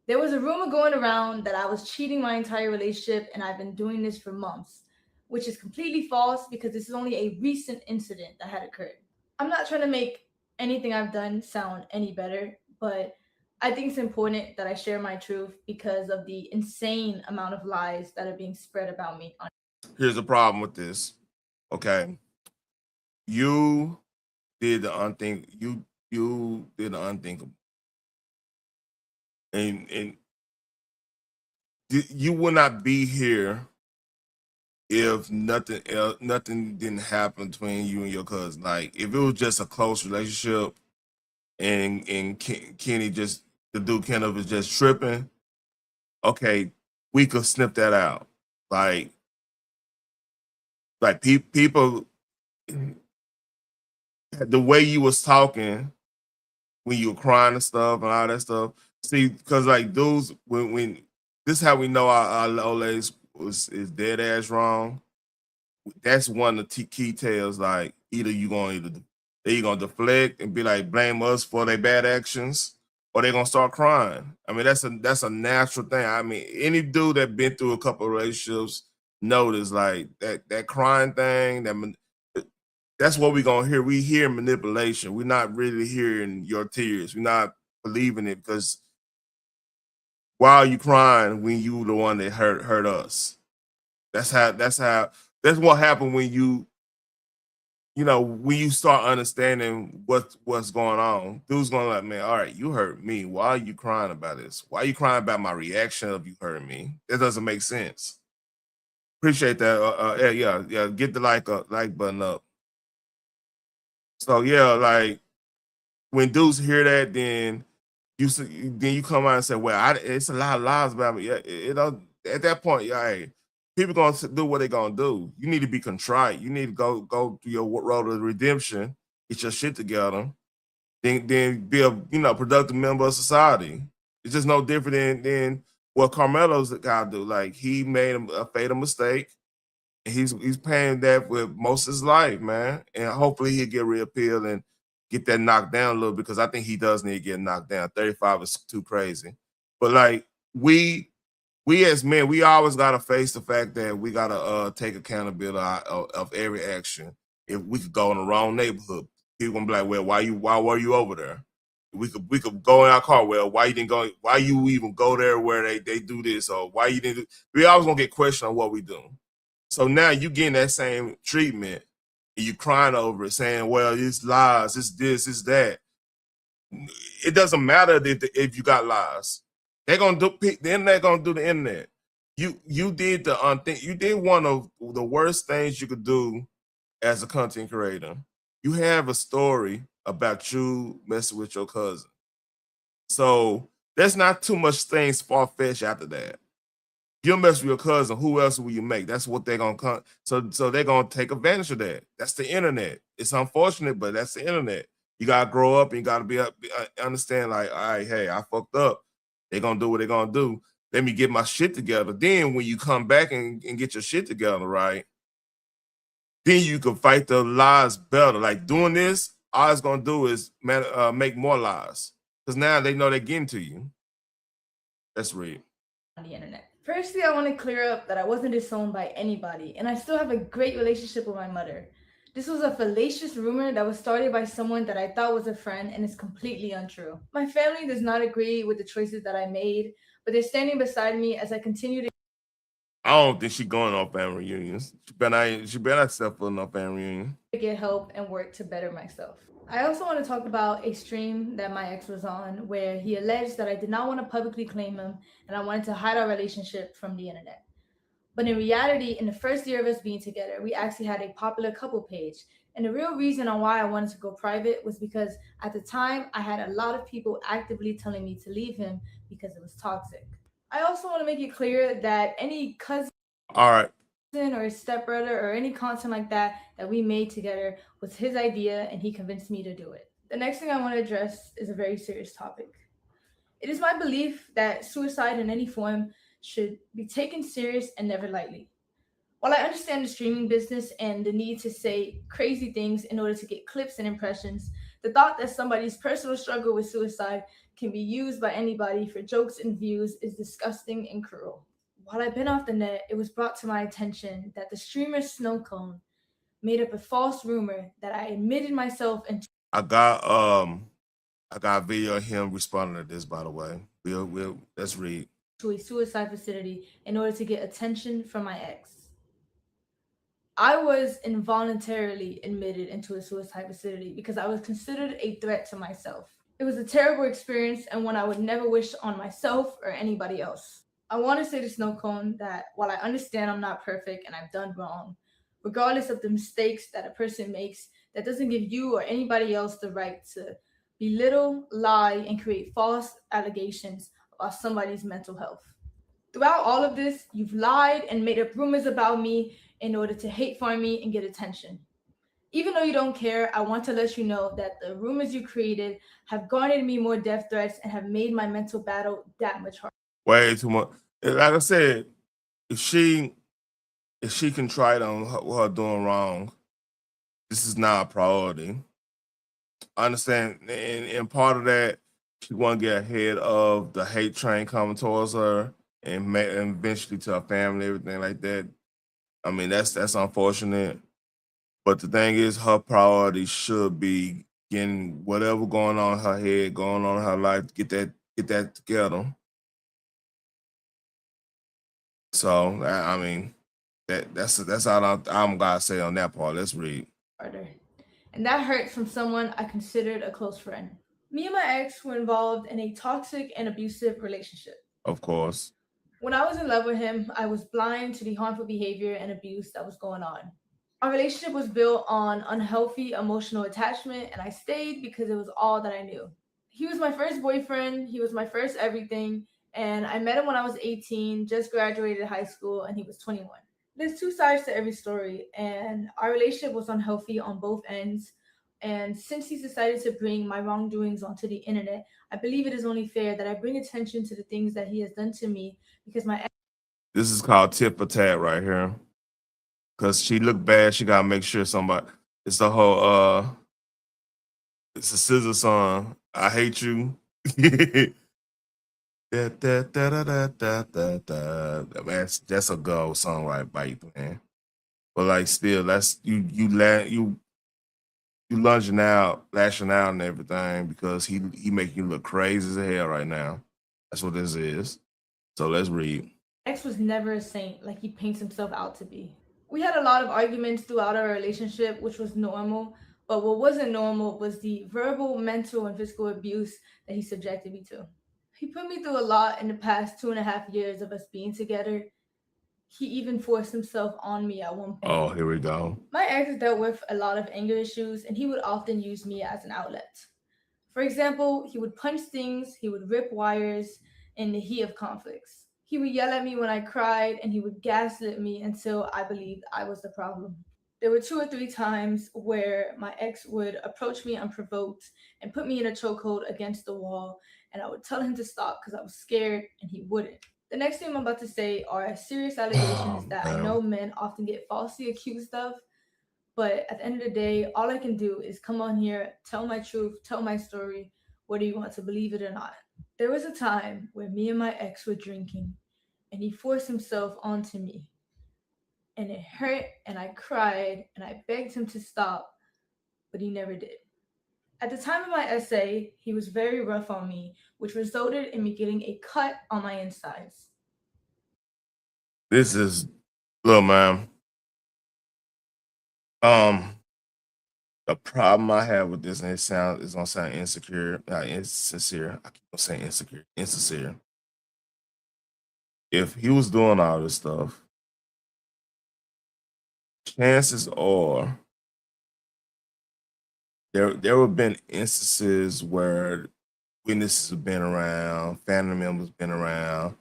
There was a rumor going around that I was cheating my entire relationship, and I've been doing this for months, which is completely false because this is only a recent incident that had occurred. I'm not trying to make anything I've done sound any better, but I think it's important that I share my truth because of the insane amount of lies that are being spread about me. Here's the problem with this. Okay. You did the unthinkable. You did the unthinkable. And you would not be here if nothing didn't happen between you and your cousin. Like if it was just a close relationship and Kenny just, the dude Kenneth was just tripping, okay, we could snip that out. Like people, the way you was talking when you were crying and stuff and all that stuff. See, because like dudes, when this is how we know our old ladies is dead ass wrong. That's one of the key tales. Like either you gonna deflect and be like blame us for their bad actions, or they're gonna start crying. I mean, that's a natural thing. I mean, any dude that been through a couple of relationships notice like that crying thing. That's what we're gonna hear. We hear manipulation. We're not really hearing your tears. We're not believing it because why are you crying when you the one that hurt us? That's what happened when you start understanding what's going on. Dude's gonna like, man, all right, you hurt me. Why are you crying about this? Why are you crying about my reaction of you hurting me? That doesn't make sense. Appreciate that. Yeah. Get the like button up. So yeah, like when dudes hear that, then you come out and say, well, it's a lot of lies about me. Yeah, at that point, yeah, hey, people gonna do what they gonna do. You need to be contrite. You need to go through your road of redemption, get your shit together, then be a productive member of society. It's just no different than what Carmelo's gotta do. Like he made a fatal mistake, and he's paying that with most of his life, man. And hopefully he'll get reappealed and get that knocked down a little, because I think he does need to get knocked down. 35 is too crazy. But like we as men, we always gotta face the fact that we gotta take accountability of every action. If we could go in the wrong neighborhood, people gonna be like, well, why were you over there? We could go in our car. Well, why you didn't go? Why you even go there where they do this? Or why you didn't? We always gonna get questioned on what we do. So now you getting that same treatment and you're crying over it, saying, well, it's lies, it's this, it's that. It doesn't matter if you got lies. They're gonna do the internet, gonna do the internet. You did you did one of the worst things you could do as a content creator. You have a story about you messing with your cousin. So there's not too much things far-fetched after that. You mess with your cousin, who else will you make? That's what they're gonna come. So they're gonna take advantage of that. That's the internet. It's unfortunate, but that's the internet. You gotta grow up and you gotta understand, like, all right, hey, I fucked up. They're gonna do what they're gonna do. Let me get my shit together. Then when you come back and get your shit together, right? Then you can fight the lies better. Like doing this, all it's gonna do is make more lies. Because now they know they're getting to you. Let's read. On the internet. Firstly, I want to clear up that I wasn't disowned by anybody, and I still have a great relationship with my mother. This was a fallacious rumor that was started by someone that I thought was a friend, and is completely untrue. My family does not agree with the choices that I made, but they're standing beside me as I continue to. I don't think she's going on family reunions. She better not step foot on no family reunion. Get help and work to better myself. I also want to talk about a stream that my ex was on where he alleged that I did not want to publicly claim him and I wanted to hide our relationship from the internet. But in reality, in the first year of us being together, we actually had a popular couple page. And the real reason on why I wanted to go private was because at the time I had a lot of people actively telling me to leave him because it was toxic. I also want to make it clear that any cousin or his stepbrother or any content like that we made together was his idea and he convinced me to do it. The next thing I want to address is a very serious topic. It is my belief that suicide in any form should be taken serious and never lightly. While I understand the streaming business and the need to say crazy things in order to get clips and impressions, the thought that somebody's personal struggle with suicide can be used by anybody for jokes and views is disgusting and cruel. While I've been off the net, it was brought to my attention that the streamer Snowcone made up a false rumor that I admitted myself into. I got a video of him responding to this, by the way. Let's read. To a suicide facility in order to get attention from my ex. I was involuntarily admitted into a suicide facility because I was considered a threat to myself. It was a terrible experience and one I would never wish on myself or anybody else. I want to say to Snowcone that while I understand I'm not perfect and I've done wrong, regardless of the mistakes that a person makes, that doesn't give you or anybody else the right to belittle, lie, and create false allegations about somebody's mental health. Throughout all of this, you've lied and made up rumors about me in order to hate farm me and get attention. Even though you don't care, I want to let you know that the rumors you created have garnered me more death threats and have made my mental battle that much harder. Way too much. Like I said, if she contrite on what her doing wrong, this is not a priority. I understand, and part of that, she want to get ahead of the hate train coming towards her, and eventually to her family, everything like that. I mean, that's unfortunate. But the thing is, her priority should be getting whatever going on in her head, going on in her life, get that together. So I mean, that's all I'm gonna say on that part. Let's read. And that hurts from someone I considered a close friend. Me and my ex were involved in a toxic and abusive relationship. Of course. When I was in love with him, I was blind to the harmful behavior and abuse that was going on. Our relationship was built on unhealthy emotional attachment, and I stayed because it was all that I knew. He was my first boyfriend, he was my first everything, and I met him when I was 18, just graduated high school, and he was 21. There's two sides to every story, and our relationship was unhealthy on both ends. And since he's decided to bring my wrongdoings onto the internet, I believe it is only fair that I bring attention to the things that he has done to me because my ex. This is called tit for tat right here. Because she looked bad, she gotta make sure somebody. It's the whole it's a scissor song. I hate you. That's a go song right by you, man. But like still, that's you lashing out and everything because he making you look crazy as hell right now. That's what this is. So let's read. Ex was never a saint like he paints himself out to be. We had a lot of arguments throughout our relationship, which was normal. But what wasn't normal was the verbal, mental, and physical abuse that he subjected me to. He put me through a lot in the past 2.5 years of us being together. He even forced himself on me at one point. Oh, here we go. My ex dealt with a lot of anger issues, and he would often use me as an outlet. For example, he would punch things, he would rip wires in the heat of conflicts. He would yell at me when I cried, and he would gaslit me until I believed I was the problem. There were 2 or 3 times where my ex would approach me unprovoked and put me in a chokehold against the wall, and I would tell him to stop because I was scared, and he wouldn't. The next thing I'm about to say are serious allegations that I know men often get falsely accused of, but at the end of the day, all I can do is come on here, tell my truth, tell my story, whether you want to believe it or not. There was a time where me and my ex were drinking, and he forced himself onto me. And it hurt, and I cried, and I begged him to stop, but he never did. At the time of my essay, he was very rough on me, which resulted in me getting a cut on my insides. This is, look, man. The problem I have with this, and it's gonna sound insecure, insincere. I keep on saying insecure, insincere. If he was doing all this stuff, chances are there would have been instances where witnesses have been around, family members been around.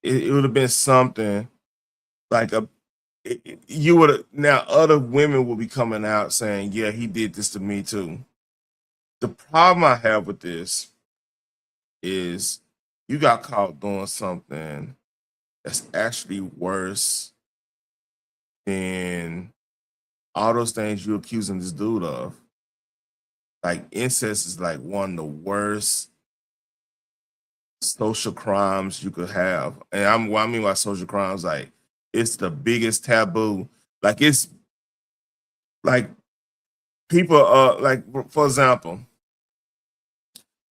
It would have been something like you would have, now other women will be coming out saying, yeah, he did this to me too. The problem I have with this is you got caught doing something that's actually worse than all those things you're accusing this dude of. Like incest is like one of the worst social crimes you could have. And what I mean by social crimes, like it's the biggest taboo. Like it's like people like, for example,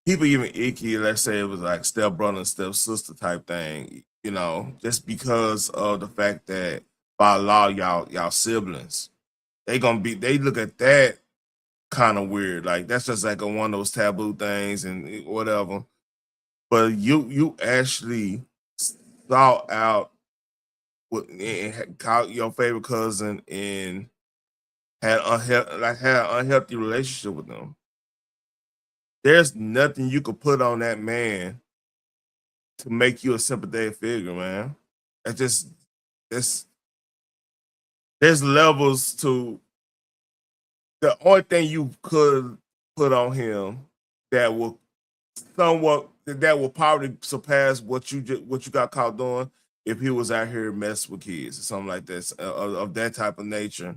people even icky, let's say it was like step brother and step sister type thing, you know, just because of the fact that by law y'all siblings. They look at that kind of weird. Like that's just like one of those taboo things and whatever. But you actually sought out and called your favorite cousin and had an unhealthy relationship with them. There's nothing you could put on that man to make you a sympathetic figure, man. There's levels to the only thing you could put on him that will probably surpass what you got caught doing if he was out here messing with kids or something like this of that type of nature.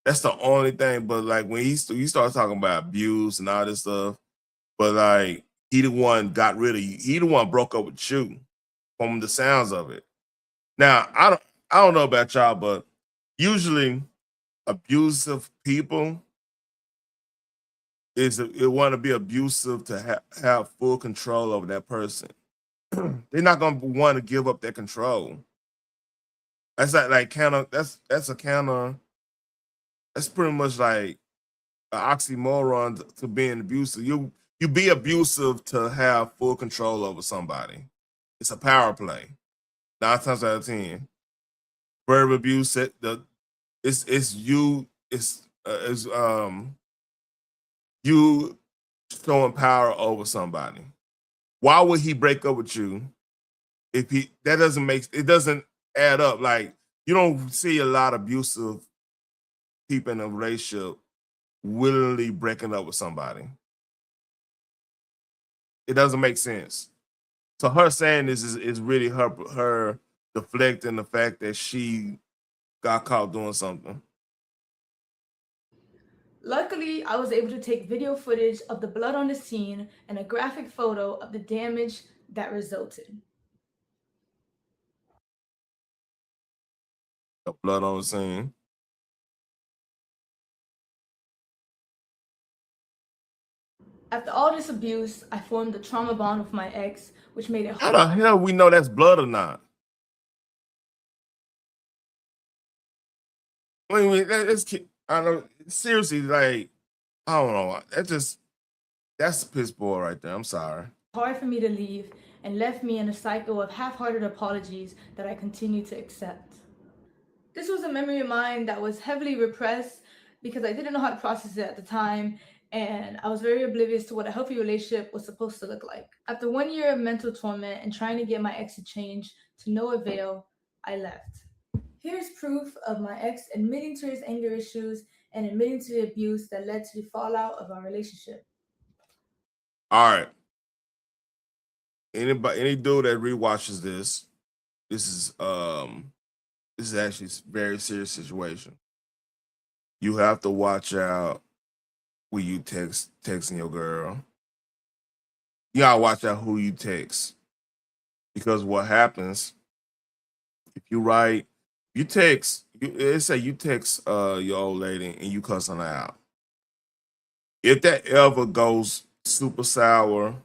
That's the only thing. But like when he started talking about abuse and all this stuff, but like he the one got rid of you. He the one broke up with you from the sounds of it. Now I don't know about y'all, but usually abusive people it want to be abusive to have full control over that person. They're not gonna want to give up that control. That's that's pretty much like an oxymoron to being abusive. You be abusive to have full control over somebody. It's a power play. 9 times out of 10, verbal abuse. You showing power over somebody. Why would he break up with you if it doesn't add up? Like you don't see a lot of abusive people in a relationship willingly breaking up with somebody. It doesn't make sense. So her saying this is really her deflecting the fact that she got caught doing something. Luckily, I was able to take video footage of the blood on the scene and a graphic photo of the damage that resulted. The blood on the scene. After all this abuse, I formed a trauma bond with my ex, which made it hard. How the hell we know that's blood or not? I mean, I don't seriously, like, I don't know. That's piss poor right there. I'm sorry. Hard for me to leave and left me in a cycle of half-hearted apologies that I continue to accept. This was a memory of mine that was heavily repressed because I didn't know how to process it at the time, and I was very oblivious to what a healthy relationship was supposed to look like. After 1 year of mental torment and trying to get my ex to change to no avail, I left. Here's proof of my ex admitting to his anger issues and admitting to the abuse that led to the fallout of our relationship. All right. Any dude that rewatches this is actually a very serious situation. You have to watch out when you texting your girl. You gotta watch out who you text, because what happens if you text your old lady and you cussing her out. If that ever goes super sour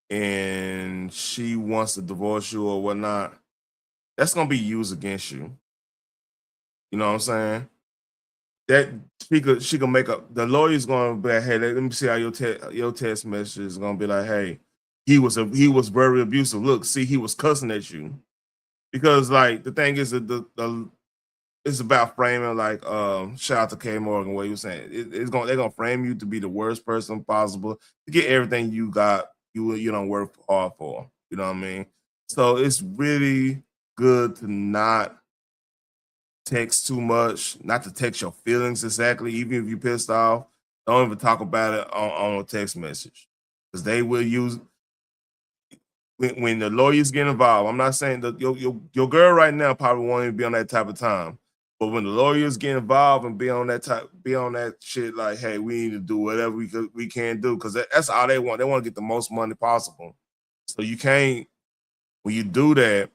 and she wants to divorce you or whatnot, that's gonna be used against you. You know what I'm saying? That she could make up. The lawyer's gonna be like, hey, let me see how your text message is gonna be like, hey, he was very abusive. Look, see, he was cussing at you. Because like the thing is that it's about framing, like shout out to K Morgan, what he was saying. They're gonna frame you to be the worst person possible to get everything you got, you don't work hard for. You know what I mean? So it's really good to not text too much, not to text your feelings exactly, even if you're pissed off. Don't even talk about it on a text message. Because they will use when the lawyers get involved. I'm not saying that your girl right now probably won't even be on that type of time. But when the lawyers get involved and be on that shit, like, hey, we need to do whatever we can do, because that's all they want. They want to get the most money possible. So you can't, when you do that,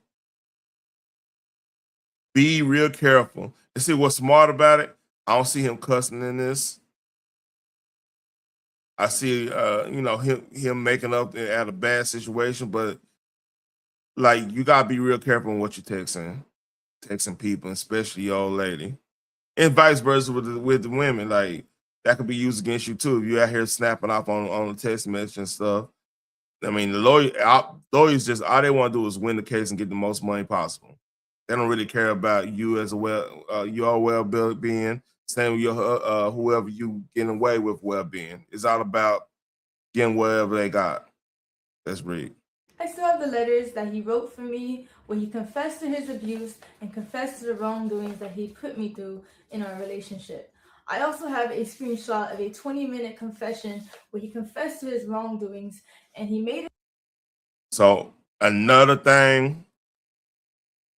be real careful. And see what's smart about it. I don't see him cussing in this. I see, him making up at a bad situation, but like you gotta be real careful on what you're texting people, especially your old lady, and vice versa with the women. Like that could be used against you too if you're out here snapping off on the text message and stuff. I mean, the lawyers just all they want to do is win the case and get the most money possible. They don't really care about you as your well-being. Same with your whoever you getting away with well-being. It's all about getting whatever they got. That's great. I still have the letters that he wrote for me where he confessed to his abuse and confessed to the wrongdoings that he put me through in our relationship. I also have a screenshot of a 20-minute confession where he confessed to his wrongdoings and he made it. So another thing,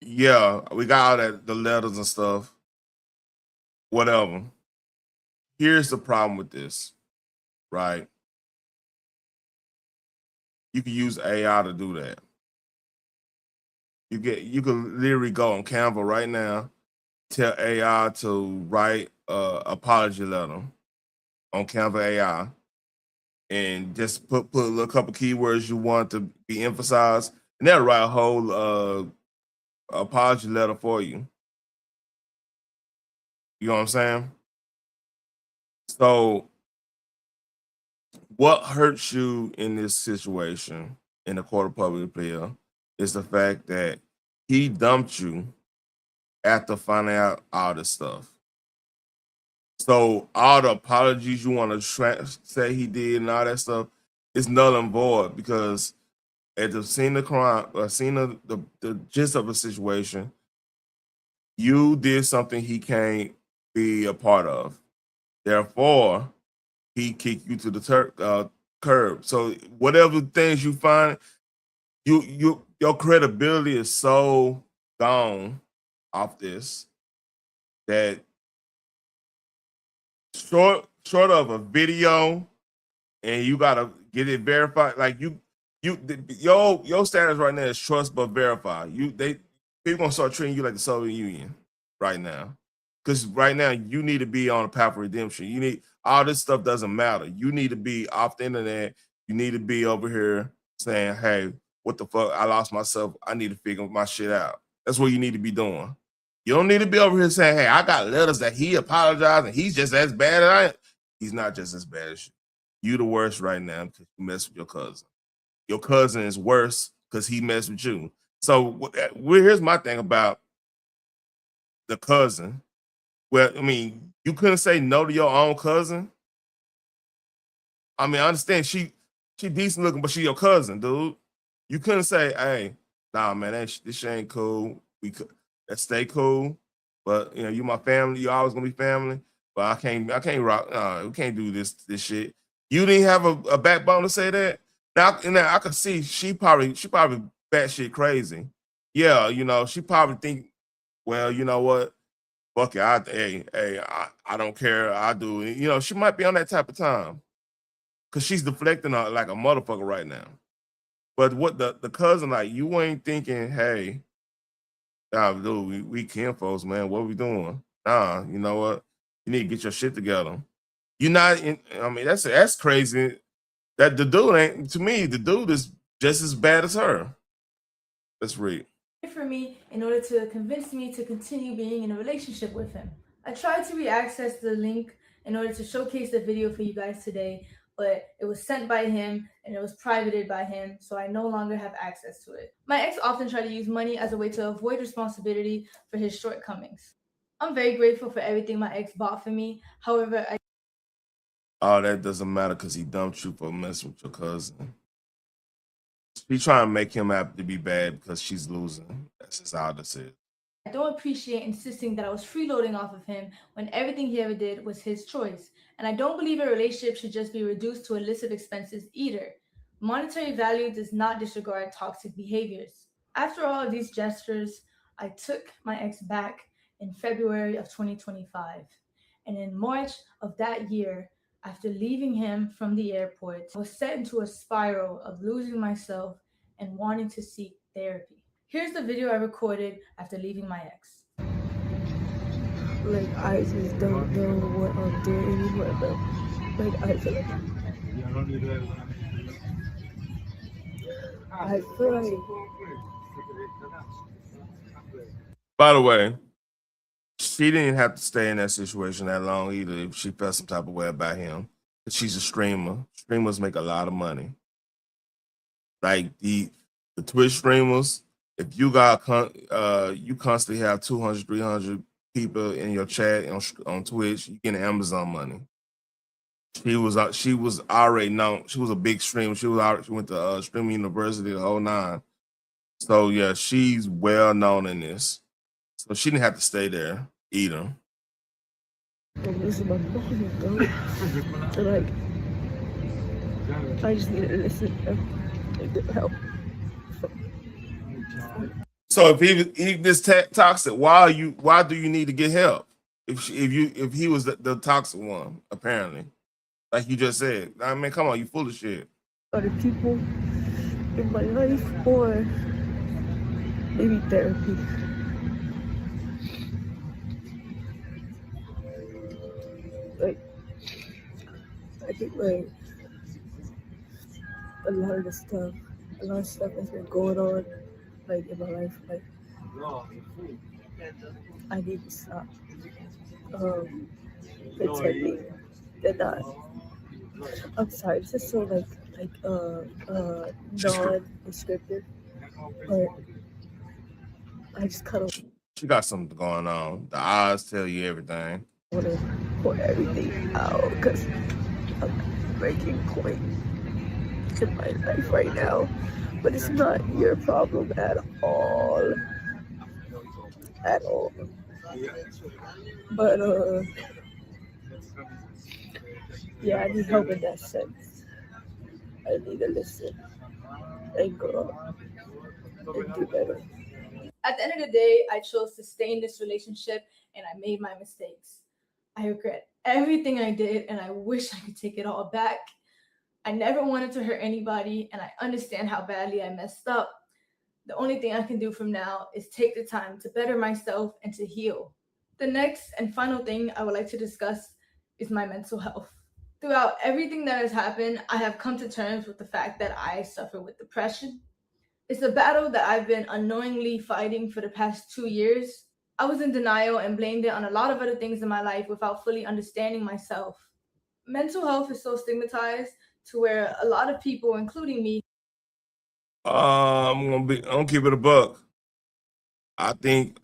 yeah, we got all the letters and stuff. Whatever. Here's the problem with this, right? You can use AI to do that. You can literally go on Canva right now, tell AI to write a apology letter on Canva AI, and just put a little couple keywords you want to be emphasized, and they'll write a whole apology letter for you. You know what I'm saying? So what hurts you in this situation in the court of public appeal is the fact that he dumped you after finding out all this stuff. So all the apologies you want to say he did and all that stuff is null and void, because at the scene of crime, scene of the gist of a situation, you did something he can't be a part of. Therefore, he kicked you to the curb. So whatever things you find, your credibility is so gone off this that short of a video, and you gotta get it verified. Like your status right now is trust but verify. People gonna start treating you like the Soviet Union right now, because right now you need to be on a path of redemption. You need all this stuff doesn't matter. You need to be off the internet. You need to be over here saying, "Hey, what the fuck? I lost myself. I need to figure my shit out." That's what you need to be doing. You don't need to be over here saying, hey, I got letters that he apologized and he's just as bad as I am. He's not just as bad as you. You the worst right now because you mess with your cousin. Your cousin is worse because he messed with you. So here's my thing about the cousin. Well, I mean, you couldn't say no to your own cousin. I mean, I understand she decent looking, but she your cousin, dude. You couldn't say, hey, nah, man, this shit ain't cool. Let's stay cool. But you know, you my family. You always gonna be family. But I can't rock. We can't do this shit. You didn't have a backbone to say that. Now I could see she probably batshit crazy. Yeah, you know, she probably think, well, you know what? Fuck it. I don't care. I do. You know, she might be on that type of time because she's deflecting like a motherfucker right now. But what the cousin, like, you ain't thinking, hey, dude, we kinfolks, man. What we doing? Nah, you know what? You need to get your shit together. You're not in. I mean, that's crazy. That the dude ain't. To me, the dude is just as bad as her. Let's read. For me, in order to convince me to continue being in a relationship with him. I tried to reaccess the link in order to showcase the video for you guys today, but it was sent by him and it was privated by him, so I no longer have access to it. My ex often tried to use money as a way to avoid responsibility for his shortcomings. I'm very grateful for everything my ex bought for me. However, that doesn't matter because he dumped you for messing with your cousin. She's trying to make him happy to be bad because she's losing. That's just how this is. I don't appreciate insisting that I was freeloading off of him when everything he ever did was his choice. And I don't believe a relationship should just be reduced to a list of expenses either. Monetary value does not disregard toxic behaviors. After all of these gestures, I took my ex back in February of 2025. And in March of that year, after leaving him from the airport, I was set into a spiral of losing myself and wanting to seek therapy. Here's the video I recorded after leaving my ex. Like, I just don't know what I'm doing anymore, but like, I feel like By the way, she didn't have to stay in that situation that long either if she felt some type of way about him. She's a streamer. Streamers make a lot of money. Like the Twitch streamers, if you got you constantly have 200, 300 people in your chat on Twitch, you get Amazon money. She was already known. She was a big streamer. She went to Streaming University, the whole nine. So yeah, she's well known in this. So she didn't have to stay there either. This is my body, bro. So like, I just need to listen and get help. So if he this toxic, why do you need to get help? If he was the toxic one, apparently, like you just said. I mean, come on, you full of shit. Other people in my life, or maybe therapy. Like, I think like a lot of stuff that's been going on, like in my life, like I need to stop pretending that I'm sorry, it's just so like non-descriptive, but I just kind of she got something going on. The eyes tell you everything. Want to pour everything out because I'm breaking point in my life right now, but it's not your problem at all. But yeah, I need help in that sense. I need to listen and grow up and do better. At the end of the day, I chose to stay in this relationship and I made my mistakes. I regret everything I did and I wish I could take it all back. I never wanted to hurt anybody and I understand how badly I messed up. The only thing I can do from now is take the time to better myself and to heal. The next and final thing I would like to discuss is my mental health. Throughout everything that has happened, I have come to terms with the fact that I suffer with depression. It's a battle that I've been unknowingly fighting for the past 2 years. I was in denial and blamed it on a lot of other things in my life without fully understanding myself. Mental health is so stigmatized to where a lot of people, including me, I'm gonna keep it a buck. I think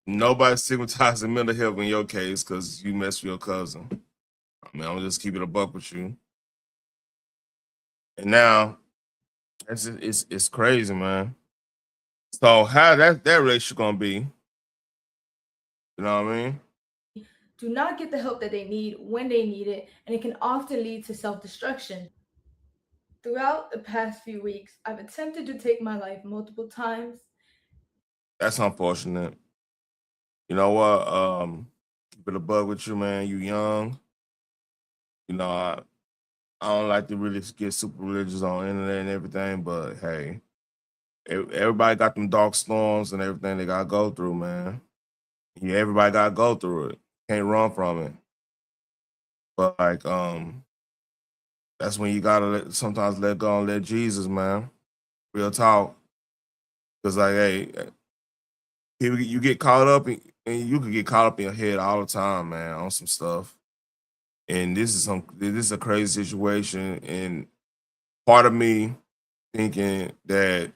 nobody's stigmatizing mental health in your case because you messed with your cousin. I mean, I'm gonna just keep it a buck with you. And now it's crazy, man. So how that relationship gonna be? You know what I mean? do not get the help that they need when they need it, and it can often lead to self-destruction. Throughout the past few weeks, I've attempted to take my life multiple times. That's unfortunate. You know what? Keep it a bug with you, man. You young. You know, I don't like to really get super religious on the internet and everything, but hey, everybody got them dark storms and everything they gotta go through, man. Yeah, everybody gotta go through it. Can't run from it. But like, that's when you gotta sometimes let go and let Jesus, man. Real talk. Cause like, hey, you get caught up and you can get caught up in your head all the time, man, on some stuff. And this is a crazy situation. And part of me thinking that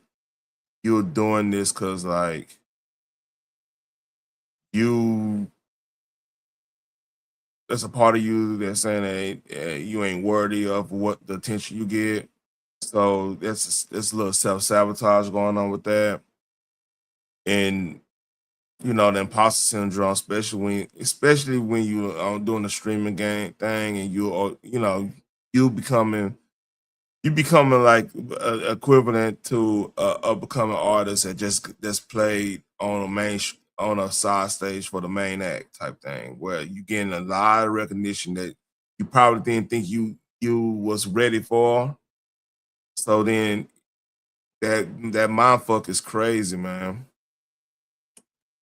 you're doing this because like there's a part of you that's saying that you ain't worthy of what the attention you get. So there's a little self-sabotage going on with that. And you know, the imposter syndrome, especially when you are doing the streaming game thing and you know, you becoming like equivalent to a becoming artist that just played on on a side stage for the main act type thing, where you getting a lot of recognition that you probably didn't think you was ready for. So then that mind fuck is crazy, man.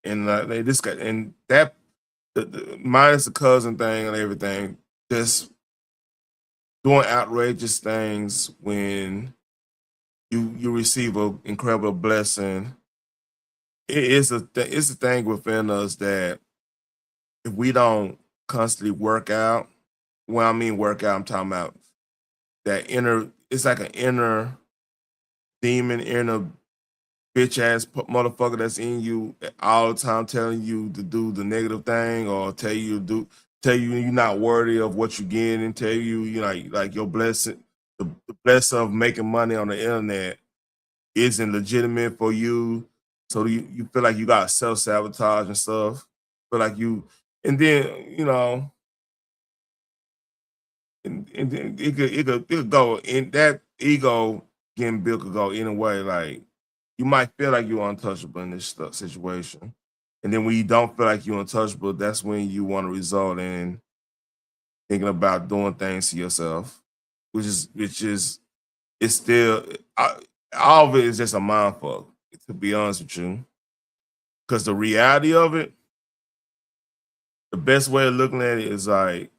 And this guy and that minus the cousin thing and everything, just doing outrageous things when you receive an incredible blessing. It's a thing within us that if we don't constantly work out, when I mean work out, I'm talking about that inner. It's like an inner demon, inner bitch ass motherfucker that's in you all the time, telling you to do the negative thing or tell you you're not worthy of what you're getting, tell you like your blessing, the blessing of making money on the internet isn't legitimate for you. So you feel like you got self-sabotage and stuff. Feel like and then, you know, and then it could go in that ego getting built could go any way. Like you might feel like you're untouchable in this situation. And then when you don't feel like you're untouchable, that's when you want to result in thinking about doing things to yourself, which is it's still all of it is just a mind fuck, to be honest with you. Because the reality of it, the best way of looking at it is like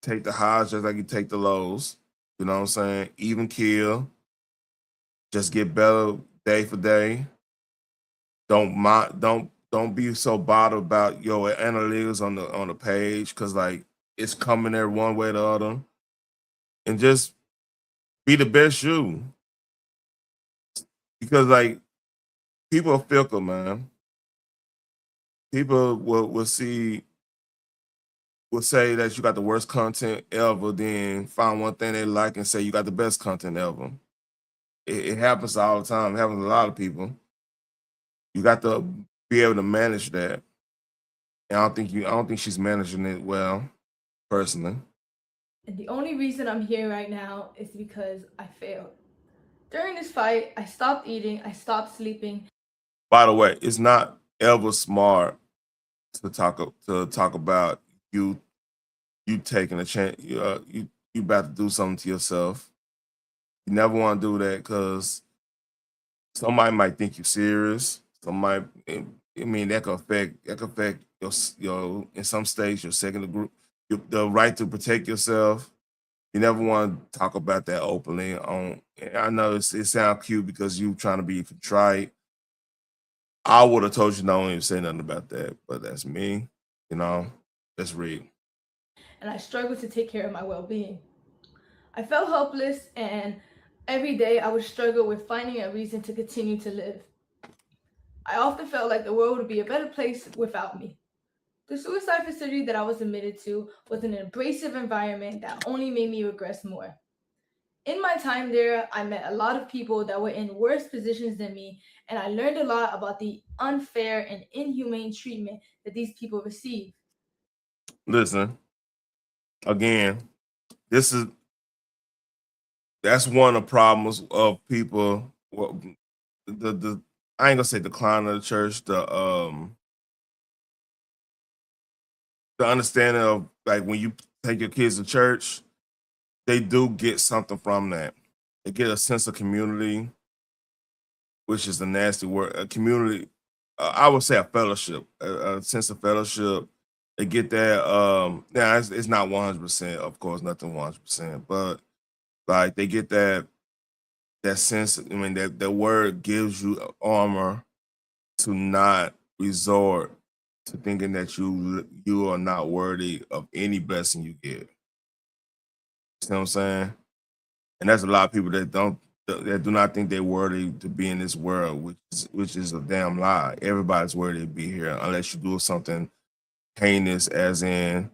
take the highs just like you take the lows. You know what I'm saying? Even kill. Just get better day for day. Don't be so bothered about your analytics on the page because like it's coming there one way or the other. And just be the best you. Because like people are fickle, man. People will say that you got the worst content ever, then find one thing they like and say you got the best content ever. It happens all the time. It happens to a lot of people. You got to be able to manage that. And I don't think she's managing it well, personally. And the only reason I'm here right now is because I failed. During this fight, I stopped eating, I stopped sleeping. By the way, it's not ever smart to talk about you taking a chance. You about to do something to yourself. You never want to do that because somebody might think you're serious. Somebody, I mean, that could affect your in some states your second group, the right to protect yourself. You never want to talk about that openly. I know it sounds cute because you trying to be contrite, I would have told you don't even say nothing about that, but that's me. You know, let's read. And I struggled to take care of my well-being. I felt helpless, and every day I would struggle with finding a reason to continue to live. I often felt like the world would be a better place without me. The suicide facility that I was admitted to was an abrasive environment that only made me regress more. In my time there, I met a lot of people that were in worse positions than me, and I learned a lot about the unfair and inhumane treatment that these people receive. Listen, again, that's one of the problems of people. Well, the I ain't gonna say decline of the church. The understanding of like when you take your kids to church, they do get something from that. They get a sense of community, which is a nasty word. A community, I would say a fellowship, a sense of fellowship. They get that. Now it's not 100%, of course, nothing 100%, but like they get that sense. I mean, that word gives you armor to not resort to thinking that you are not worthy of any blessing you get. You know what I'm saying? And there's a lot of people that do not think they're worthy to be in this world, which is a damn lie. Everybody's worthy to be here unless you do something heinous, as in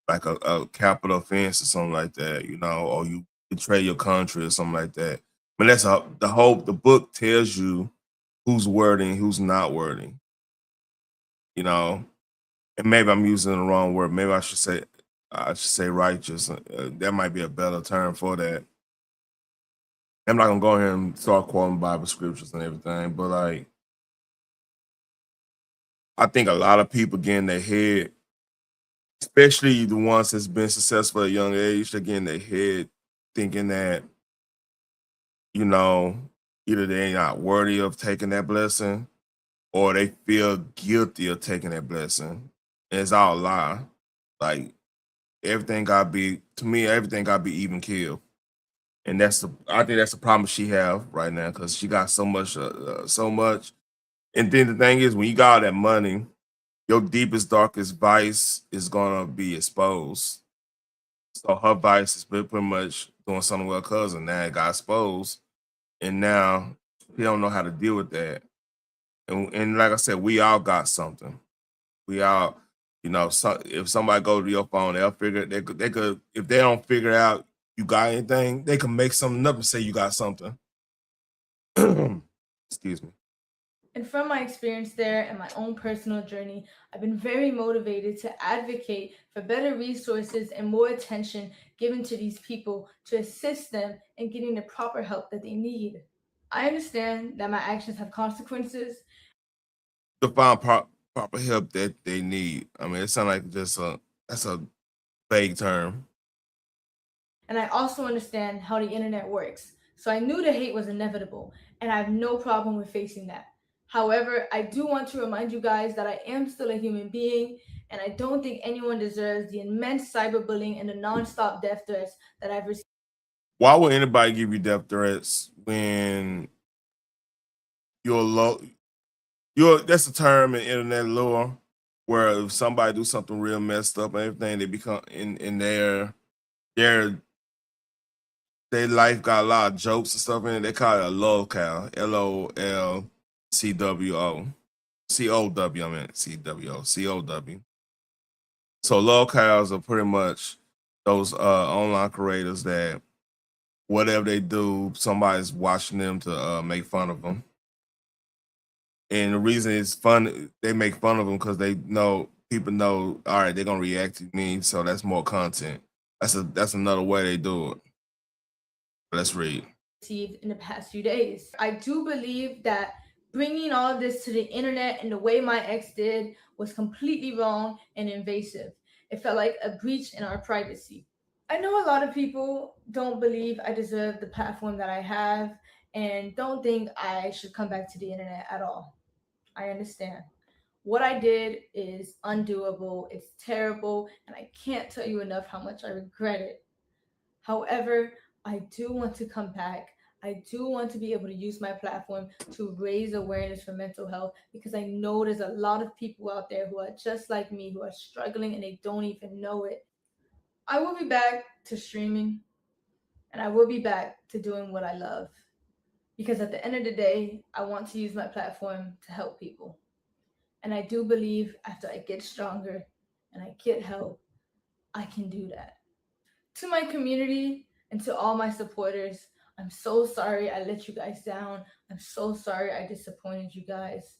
like a capital offense or something like that, you know, or you betray your country or something like that. But that's the book tells you who's worthy and who's not worthy, you know. And maybe I'm using the wrong word. Maybe I should say righteous. That might be a better term for that. I'm not gonna go ahead and start quoting Bible scriptures and everything, but like I think a lot of people get in their head, especially the ones that's been successful at a young age, they get in their head thinking that, you know, either they're not worthy of taking that blessing or they feel guilty of taking that blessing. And it's all a lie. Like everything gotta be, to me, everything gotta be even killed. And I think that's the problem she have right now because she got so much. And then the thing is, when you got all that money, your deepest, darkest vice is gonna be exposed. So her vice is pretty much doing something with her cousin. Now it got exposed, and now she don't know how to deal with that. And like I said, we all got something. We all, you know, if somebody goes to your phone, they'll figure they could if they don't figure out you got anything, they can make something up and say you got something. Excuse me. And from my experience there and my own personal journey, I've been very motivated to advocate for better resources and more attention given to these people to assist them in getting the proper help that they need. I understand that my actions have consequences. To find proper help that they need. I mean, it sounds like that's a vague term. And I also understand how the internet works. So I knew the hate was inevitable, and I have no problem with facing that. However, I do want to remind you guys that I am still a human being, and I don't think anyone deserves the immense cyberbullying and the nonstop death threats that I've received. Why would anybody give you death threats when you're low? That's a term in internet lore where if somebody do something real messed up and everything, they become in their life got a lot of jokes and stuff in it. They call it a lolcow, LOLCWO. COW, I mean CWO, COW. So lolcows are pretty much those online creators that whatever they do, somebody's watching them to make fun of them. And the reason it's fun, they make fun of them because they know people know, all right, they're gonna react to me, so that's more content. That's another way they do it. Let's read. In the past few days, I do believe that bringing all of this to the internet and the way my ex did was completely wrong and invasive. It felt like a breach in our privacy. I know a lot of people don't believe I deserve the platform that I have and don't think I should come back to the internet at all. I understand. What I did is undoable, it's terrible, and I can't tell you enough how much I regret it. However, I do want to come back. I do want to be able to use my platform to raise awareness for mental health, because I know there's a lot of people out there who are just like me, who are struggling and they don't even know it. I will be back to streaming, and I will be back to doing what I love, because at the end of the day, I want to use my platform to help people. And I do believe after I get stronger and I get help, I can do that. To my community and to all my supporters, I'm so sorry I let you guys down. I'm so sorry I disappointed you guys.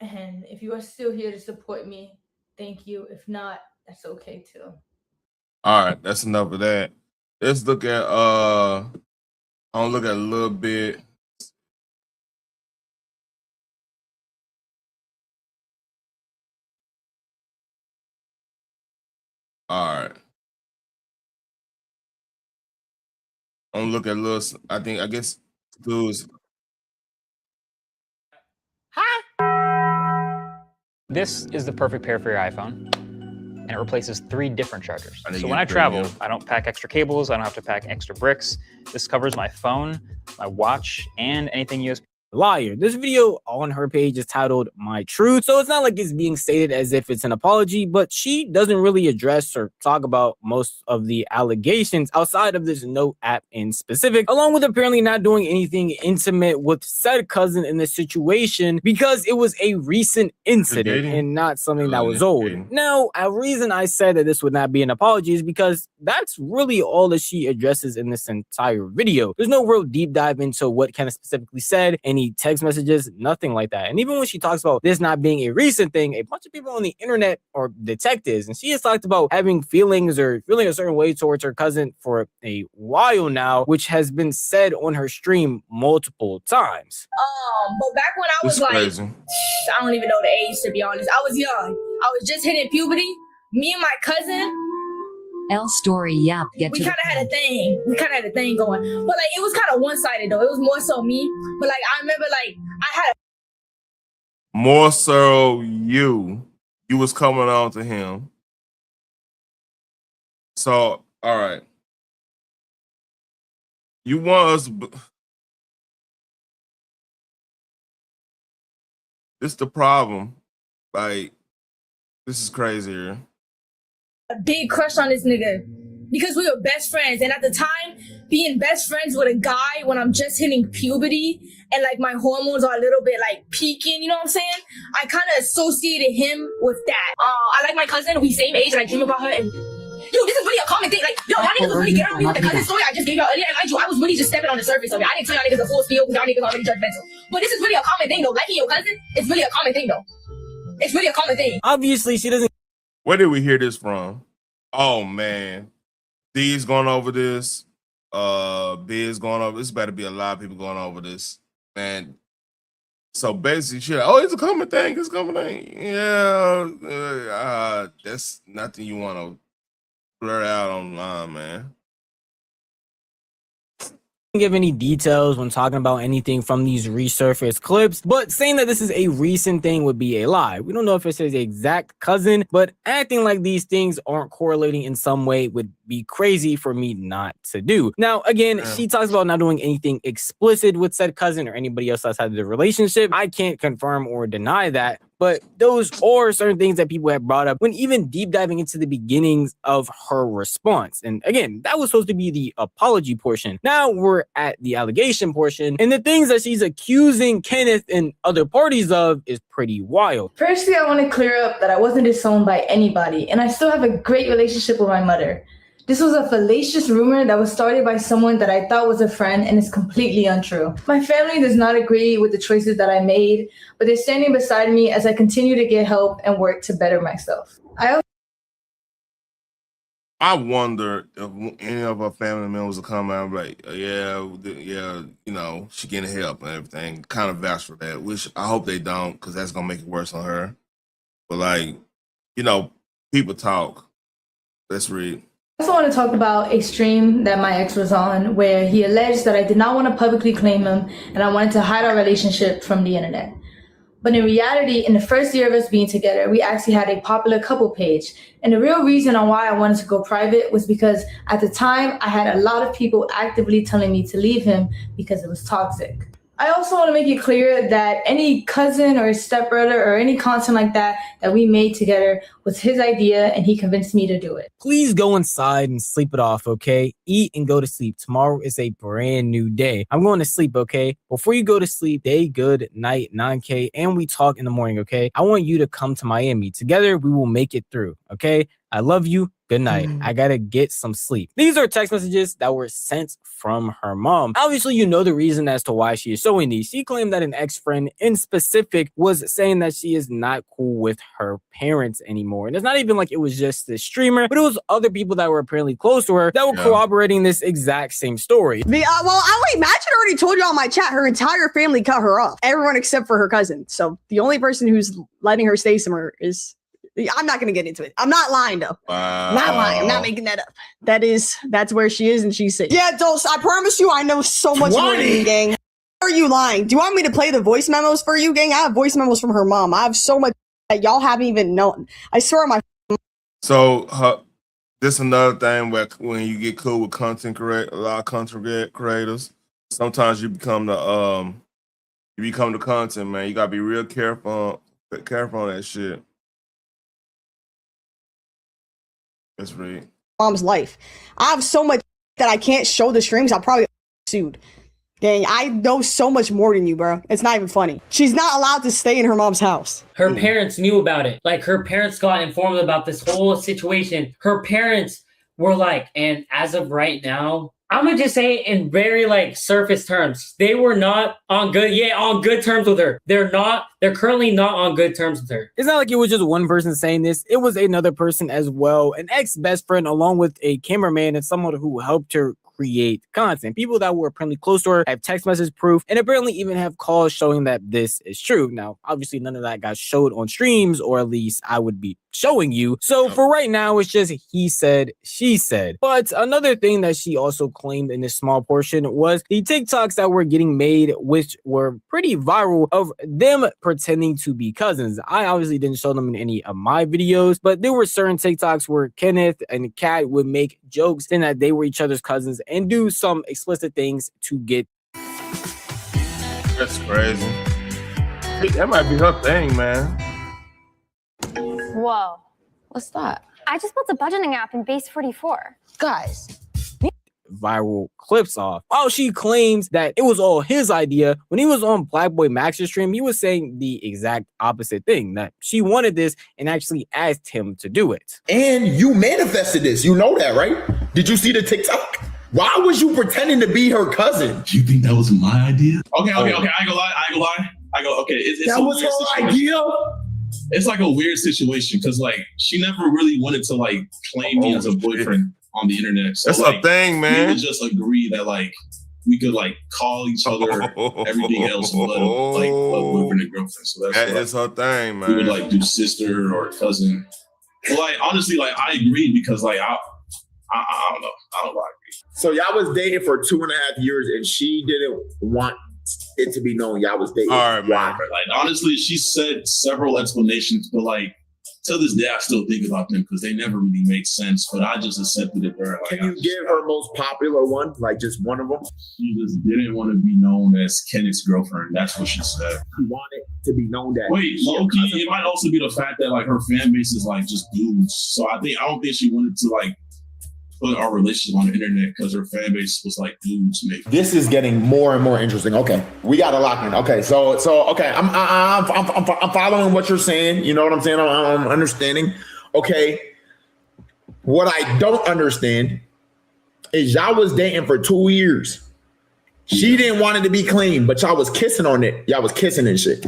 And if you are still here to support me, thank you. If not, that's okay too. All right, that's enough of that. Let's look at I'll look at a little bit. All right. I'm look at a little. I guess dudes. This is the perfect pair for your iPhone, and it replaces 3 different chargers. So when I travel, I don't pack extra cables, I don't have to pack extra bricks. This covers my phone, my watch, and anything USB. Liar. This video on her page is titled My Truth, so it's not like it's being stated as if it's an apology, but she doesn't really address or talk about most of the allegations outside of this note app in specific, along with apparently not doing anything intimate with said cousin in this situation because it was a recent incident and not something that was old. Now, a reason I said that this would not be an apology is because that's really all that she addresses in this entire video. There's no real deep dive into what Kenneth specifically said, any text messages, nothing like that. And even when she talks about this not being a recent thing, a bunch of people on the internet are detectives, and she has talked about having feelings or feeling a certain way towards her cousin for a while now, which has been said on her stream multiple times. But back when I was crazy. I don't even know the age, to be honest. I was young. I was just hitting puberty. Me and my cousin, L story, yep. we kind of had a thing. We kind of had a thing going. But like, it was kind of one-sided though. It was more so me. But like, I remember like, I had More so you was coming on to him. So, all right. You want us... This the problem. Like, this is crazy here. a big crush on this nigga because we were best friends. And at the time, being best friends with a guy when I'm just hitting puberty and like my hormones are a little bit like peaking, you know what I'm saying? I kind of associated him with that. I like my cousin, we same age, and I dream about her. And yo, this is really a common thing. Like, yo, y'all niggas was really getting on me with the cousin story I just gave y'all earlier. And mind you, I was really just stepping on the surface of it. I didn't tell y'all niggas the full spiel because y'all niggas already judgmental. But this is really a common thing though. Liking your cousin is really a common thing though. It's really a common thing. Obviously, she doesn't. Where did we hear this from? Oh man, D's going over this. Biz going over. This better be a lot of people going over this, man. So basically, shit. Oh, it's a common thing. It's a common thing. Yeah, that's nothing you want to blur out online, man. Give any details when talking about anything from these resurfaced clips, but saying that this is a recent thing would be a lie. We don't know if it's his exact cousin, but acting like these things aren't correlating in some way would be crazy for me not to do. Now, again, she talks about not doing anything explicit with said cousin or anybody else outside of the relationship. I can't confirm or deny that, but those are certain things that people have brought up when even deep diving into the beginnings of her response. And again, that was supposed to be the apology portion. Now we're at the allegation portion, and the things that she's accusing Kenneth and other parties of is pretty wild. Firstly, I want to clear up that I wasn't disowned by anybody, and I still have a great relationship with my mother. This was a fallacious rumor that was started by someone that I thought was a friend and is completely untrue. My family does not agree with the choices that I made, but they're standing beside me as I continue to get help and work to better myself. I wonder if any of her family members will come out and be like, yeah, you know, she getting help and everything. Kind of vouch for that, which I hope they don't, because that's going to make it worse on her. But like, you know, people talk. Let's read. I also want to talk about a stream that my ex was on where he alleged that I did not want to publicly claim him and I wanted to hide our relationship from the internet. But in reality, in the first year of us being together, we actually had a popular couple page. And the real reason on why I wanted to go private was because at the time, I had a lot of people actively telling me to leave him because it was toxic. I also want to make it clear that any cousin or stepbrother or any content like that we made together was his idea and he convinced me to do it. Please go inside and sleep it off, okay? Eat and go to sleep. Tomorrow is a brand new day. I'm going to sleep, okay? Before you go to sleep, day, good, night, 9K, and we talk in the morning, okay? I want you to come to Miami. Together, we will make it through, okay? I love you. Good night. I gotta get some sleep. These are text messages that were sent from her mom. Obviously, you know the reason as to why she is showing these. She claimed that an ex-friend in specific was saying that she is not cool with her parents anymore. And it's not even like it was just the streamer, but it was other people that were apparently close to her that were corroborating this exact same story. Well, Imagine already told you on my chat, her entire family cut her off. Everyone except for her cousin. So the only person who's letting her stay somewhere is... I'm not going to get into it. I'm not lying, though. Wow. I'm not lying. I'm not making that up. That's where she is, and she's safe. Yeah, Dose, I promise you I know so much more than you, gang. Are you lying? Do you want me to play the voice memos for you, gang? I have voice memos from her mom. I have so much that y'all haven't even known. I swear on my... So, this another thing where when you get cool with a lot of content creators, sometimes you become the content, man. You got to be real careful on that shit. That's right. Mom's life. I have so much that I can't show the streams. I'll probably get sued. Dang, I know so much more than you, bro. It's not even funny. She's not allowed to stay in her mom's house. Her parents knew about it. Like, her parents got informed about this whole situation. Her parents were like, and as of right now, I'm gonna just say in very like surface terms, they were not on good terms with her. They're currently not on good terms with her. It's not like it was just one person saying this. It was another person as well, an ex-best friend along with a cameraman and someone who helped her create content. People that were apparently close to her have text message proof and apparently even have calls showing that this is true. Now, obviously none of that got showed on streams, or at least I would be showing you. So for right now, it's just he said, she said. But another thing that she also claimed in this small portion was the TikToks that were getting made, which were pretty viral, of them pretending to be cousins. I obviously didn't show them in any of my videos, but there were certain TikToks where Kenneth and Kat would make jokes saying that they were each other's cousins and do some explicit things to get. That's crazy. That might be her thing, man. Whoa. What's that? I just built a budgeting app in Base 44. Guys. Viral clips off. While she claims that it was all his idea, when he was on Black Boy Max's stream, he was saying the exact opposite thing, that she wanted this and actually asked him to do it. And you manifested this. You know that, right? Did you see the TikTok? Why was you pretending to be her cousin? Do you think that was my idea? Okay. I ain't gonna lie. Okay. It's that was her idea? It's like a weird situation because like she never really wanted to like claim me as a boyfriend on the internet. So, that's like, a thing, man. We would just agree that like we could like call each other everything else but boyfriend and girlfriend. So that's her thing, man. We would like do sister or cousin. But like honestly, like I agreed because like I don't know. I don't like it. So y'all was dating for 2.5 years and she didn't want it to be known y'all was dating. All right, man. Like honestly, she said several explanations, but like to this day, I still think about them because they never really make sense. But I just accepted it. Like, can you give her most popular one, like just one of them? She just didn't want to be known as Kenneth's girlfriend. That's what she said. She wanted to be known that. Wait, low-key, it might also be the fact that like her fan base is like just dudes. So I don't think she wanted to like put our relationship on the internet because her fan base was like dudes. Maybe. This is getting more and more interesting. Okay, we got to lock in. Okay, so okay, I'm following what you're saying. You know what I'm saying? I'm understanding. Okay, what I don't understand is y'all was dating for 2 years. She didn't want it to be clean, but y'all was kissing on it. Y'all was kissing and shit.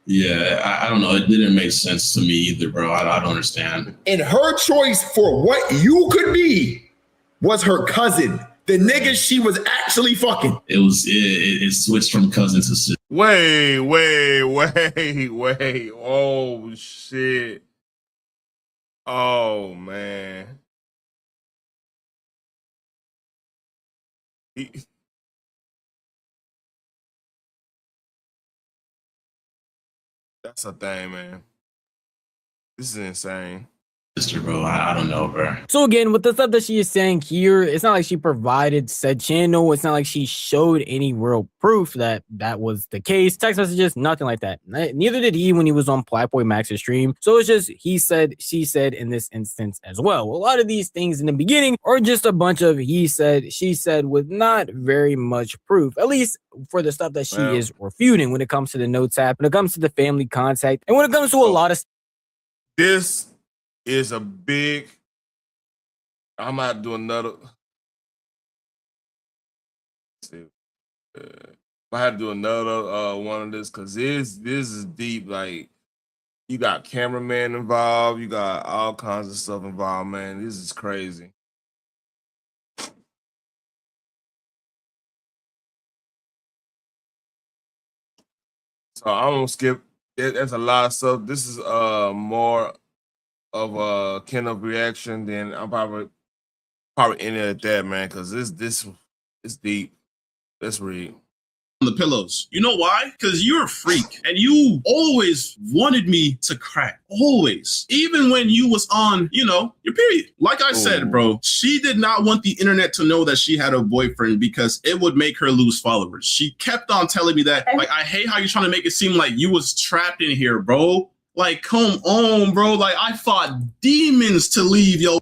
Yeah, I don't know. It didn't make sense to me either, bro. I don't understand. And her choice for what you could be was her cousin, the nigga she was actually fucking. It switched from cousin to sister. Wait. Oh, shit. Oh, man. That's a thing, man. This is insane. Sister, bro, I don't know, bro. So again, with the stuff that she is saying here, it's not like she provided said channel. It's not like she showed any real proof that that was the case. Text messages, nothing like that. Neither did he when he was on Blackboy Max's stream. So it's just he said, she said in this instance as well. A lot of these things in the beginning are just a bunch of he said, she said with not very much proof, at least for the stuff that she is refuting when it comes to the notes app, when it comes to the family contact, and when it comes to a lot of this is a big. I'm about to do another. Let's see, I had to do another one of this because this is deep. Like you got cameraman involved, you got all kinds of stuff involved. Man, this is crazy. So I'm gonna skip. There's a lot of stuff. This is more of a kind of reaction, then I'm probably ending it at that, man, because this is deep. Let's read. On the pillows. You know why? Because you're a freak and you always wanted me to crack. Always. Even when you was on, you know, your period. Like I said, bro, she did not want the internet to know that she had a boyfriend because it would make her lose followers. She kept on telling me that, like, I hate how you're trying to make it seem like you was trapped in here, bro. Like, come on, bro. Like, I fought demons to leave, yo.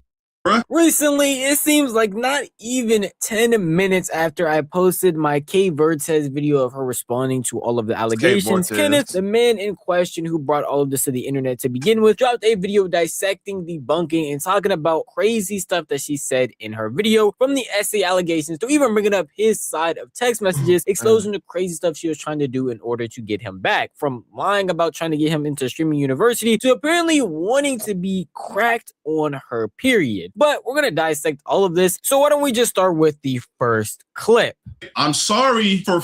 Recently, it seems like not even 10 minutes after I posted my Kvrtez video of her responding to all of the allegations, Kenneth, the man in question who brought all of this to the internet to begin with, dropped a video dissecting, debunking, and talking about crazy stuff that she said in her video, from the essay allegations to even bringing up his side of text messages, exposing the crazy stuff she was trying to do in order to get him back, from lying about trying to get him into streaming university to apparently wanting to be cracked on her period. But we're going to dissect all of this. So why don't we just start with the first clip? I'm sorry for...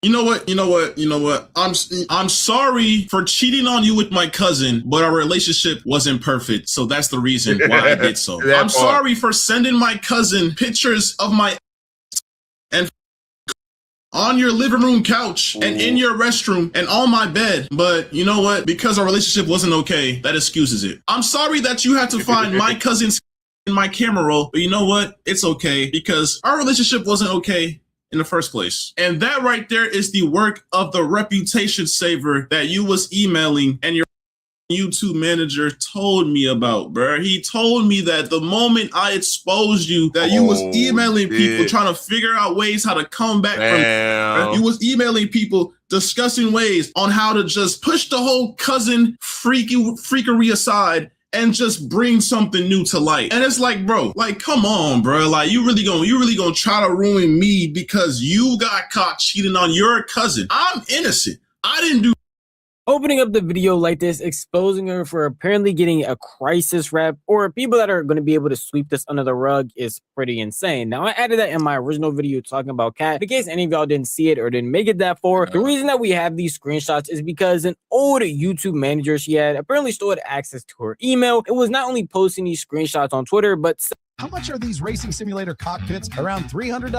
You know what? I'm sorry for cheating on you with my cousin, but our relationship wasn't perfect. So that's the reason why I did so. I'm sorry for sending my cousin pictures of my and on your living room couch and in your restroom and on my bed. But you know what? Because our relationship wasn't okay, that excuses it. I'm sorry that you had to find my cousin's in my camera roll, but you know what? It's okay because our relationship wasn't okay in the first place. And that right there is the work of the reputation saver that you was emailing and your YouTube manager told me about, bro. He told me that the moment I exposed you, that you was emailing people trying to figure out ways how to come back from. You was emailing people discussing ways on how to just push the whole cousin freakery aside and just bring something new to light. And it's like, bro, like, come on, bro. Like, you really gonna try to ruin me because you got caught cheating on your cousin. I'm innocent. I didn't do. Opening up the video like this, exposing her for apparently getting a crisis rep, or people that are going to be able to sweep this under the rug, is pretty insane. Now, I added that in my original video talking about Kat. In case any of y'all didn't see it or didn't make it that far, the reason that we have these screenshots is because an old YouTube manager she had apparently still had access to her email. It was not only posting these screenshots on Twitter, but... How much are these racing simulator cockpits? Around $300?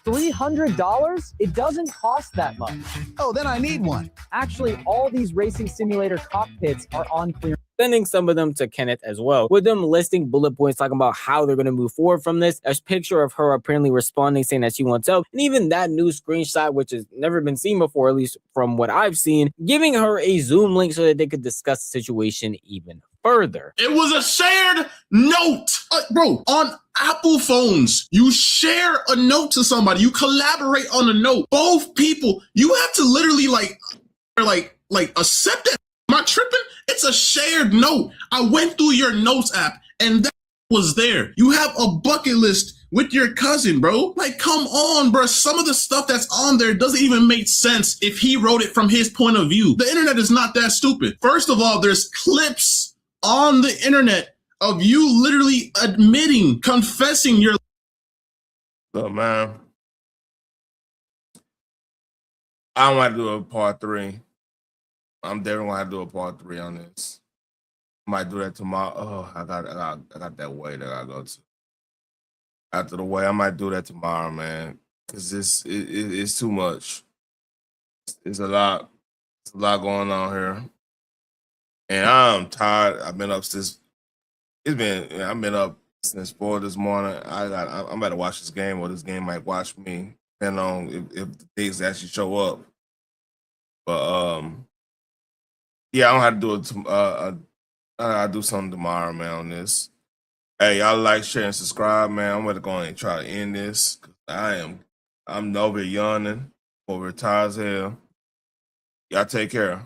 $300? It doesn't cost that much. Oh, then I need one. Actually, all these racing simulator cockpits are on clearance. Sending some of them to Kenneth as well, with them listing bullet points talking about how they're going to move forward from this. A picture of her apparently responding, saying that she wants help, and even that new screenshot, which has never been seen before, at least from what I've seen, giving her a Zoom link so that they could discuss the situation even further. It was a shared note. Bro, on Apple phones, you share a note to somebody, you collaborate on a note. Both people, you have to literally like accept it. Am I tripping? It's a shared note. I went through your notes app and that was there. You have a bucket list with your cousin, bro. Like, come on, bro. Some of the stuff that's on there doesn't even make sense if he wrote it from his point of view. The internet is not that stupid. First of all, there's clips on the internet of you literally admitting, confessing your... Look, man. I want to do a part 3. I'm definitely gonna have to do a part 3 on this. Might do that tomorrow. Oh, I got that way that I go to. After the way, I might do that tomorrow, man. Cause it's too much. It's a lot. It's a lot going on here. And I'm tired. I've been up since I've been up since 4 this morning. I'm about to watch this game, or this game might watch me, depending on if the things actually show up. But yeah, I don't have to do it. I'll do something tomorrow, man, on this. Hey, y'all like, share, and subscribe, man. I'm gonna go ahead and try to end this. I'm over yawning, over tired as hell. Y'all take care.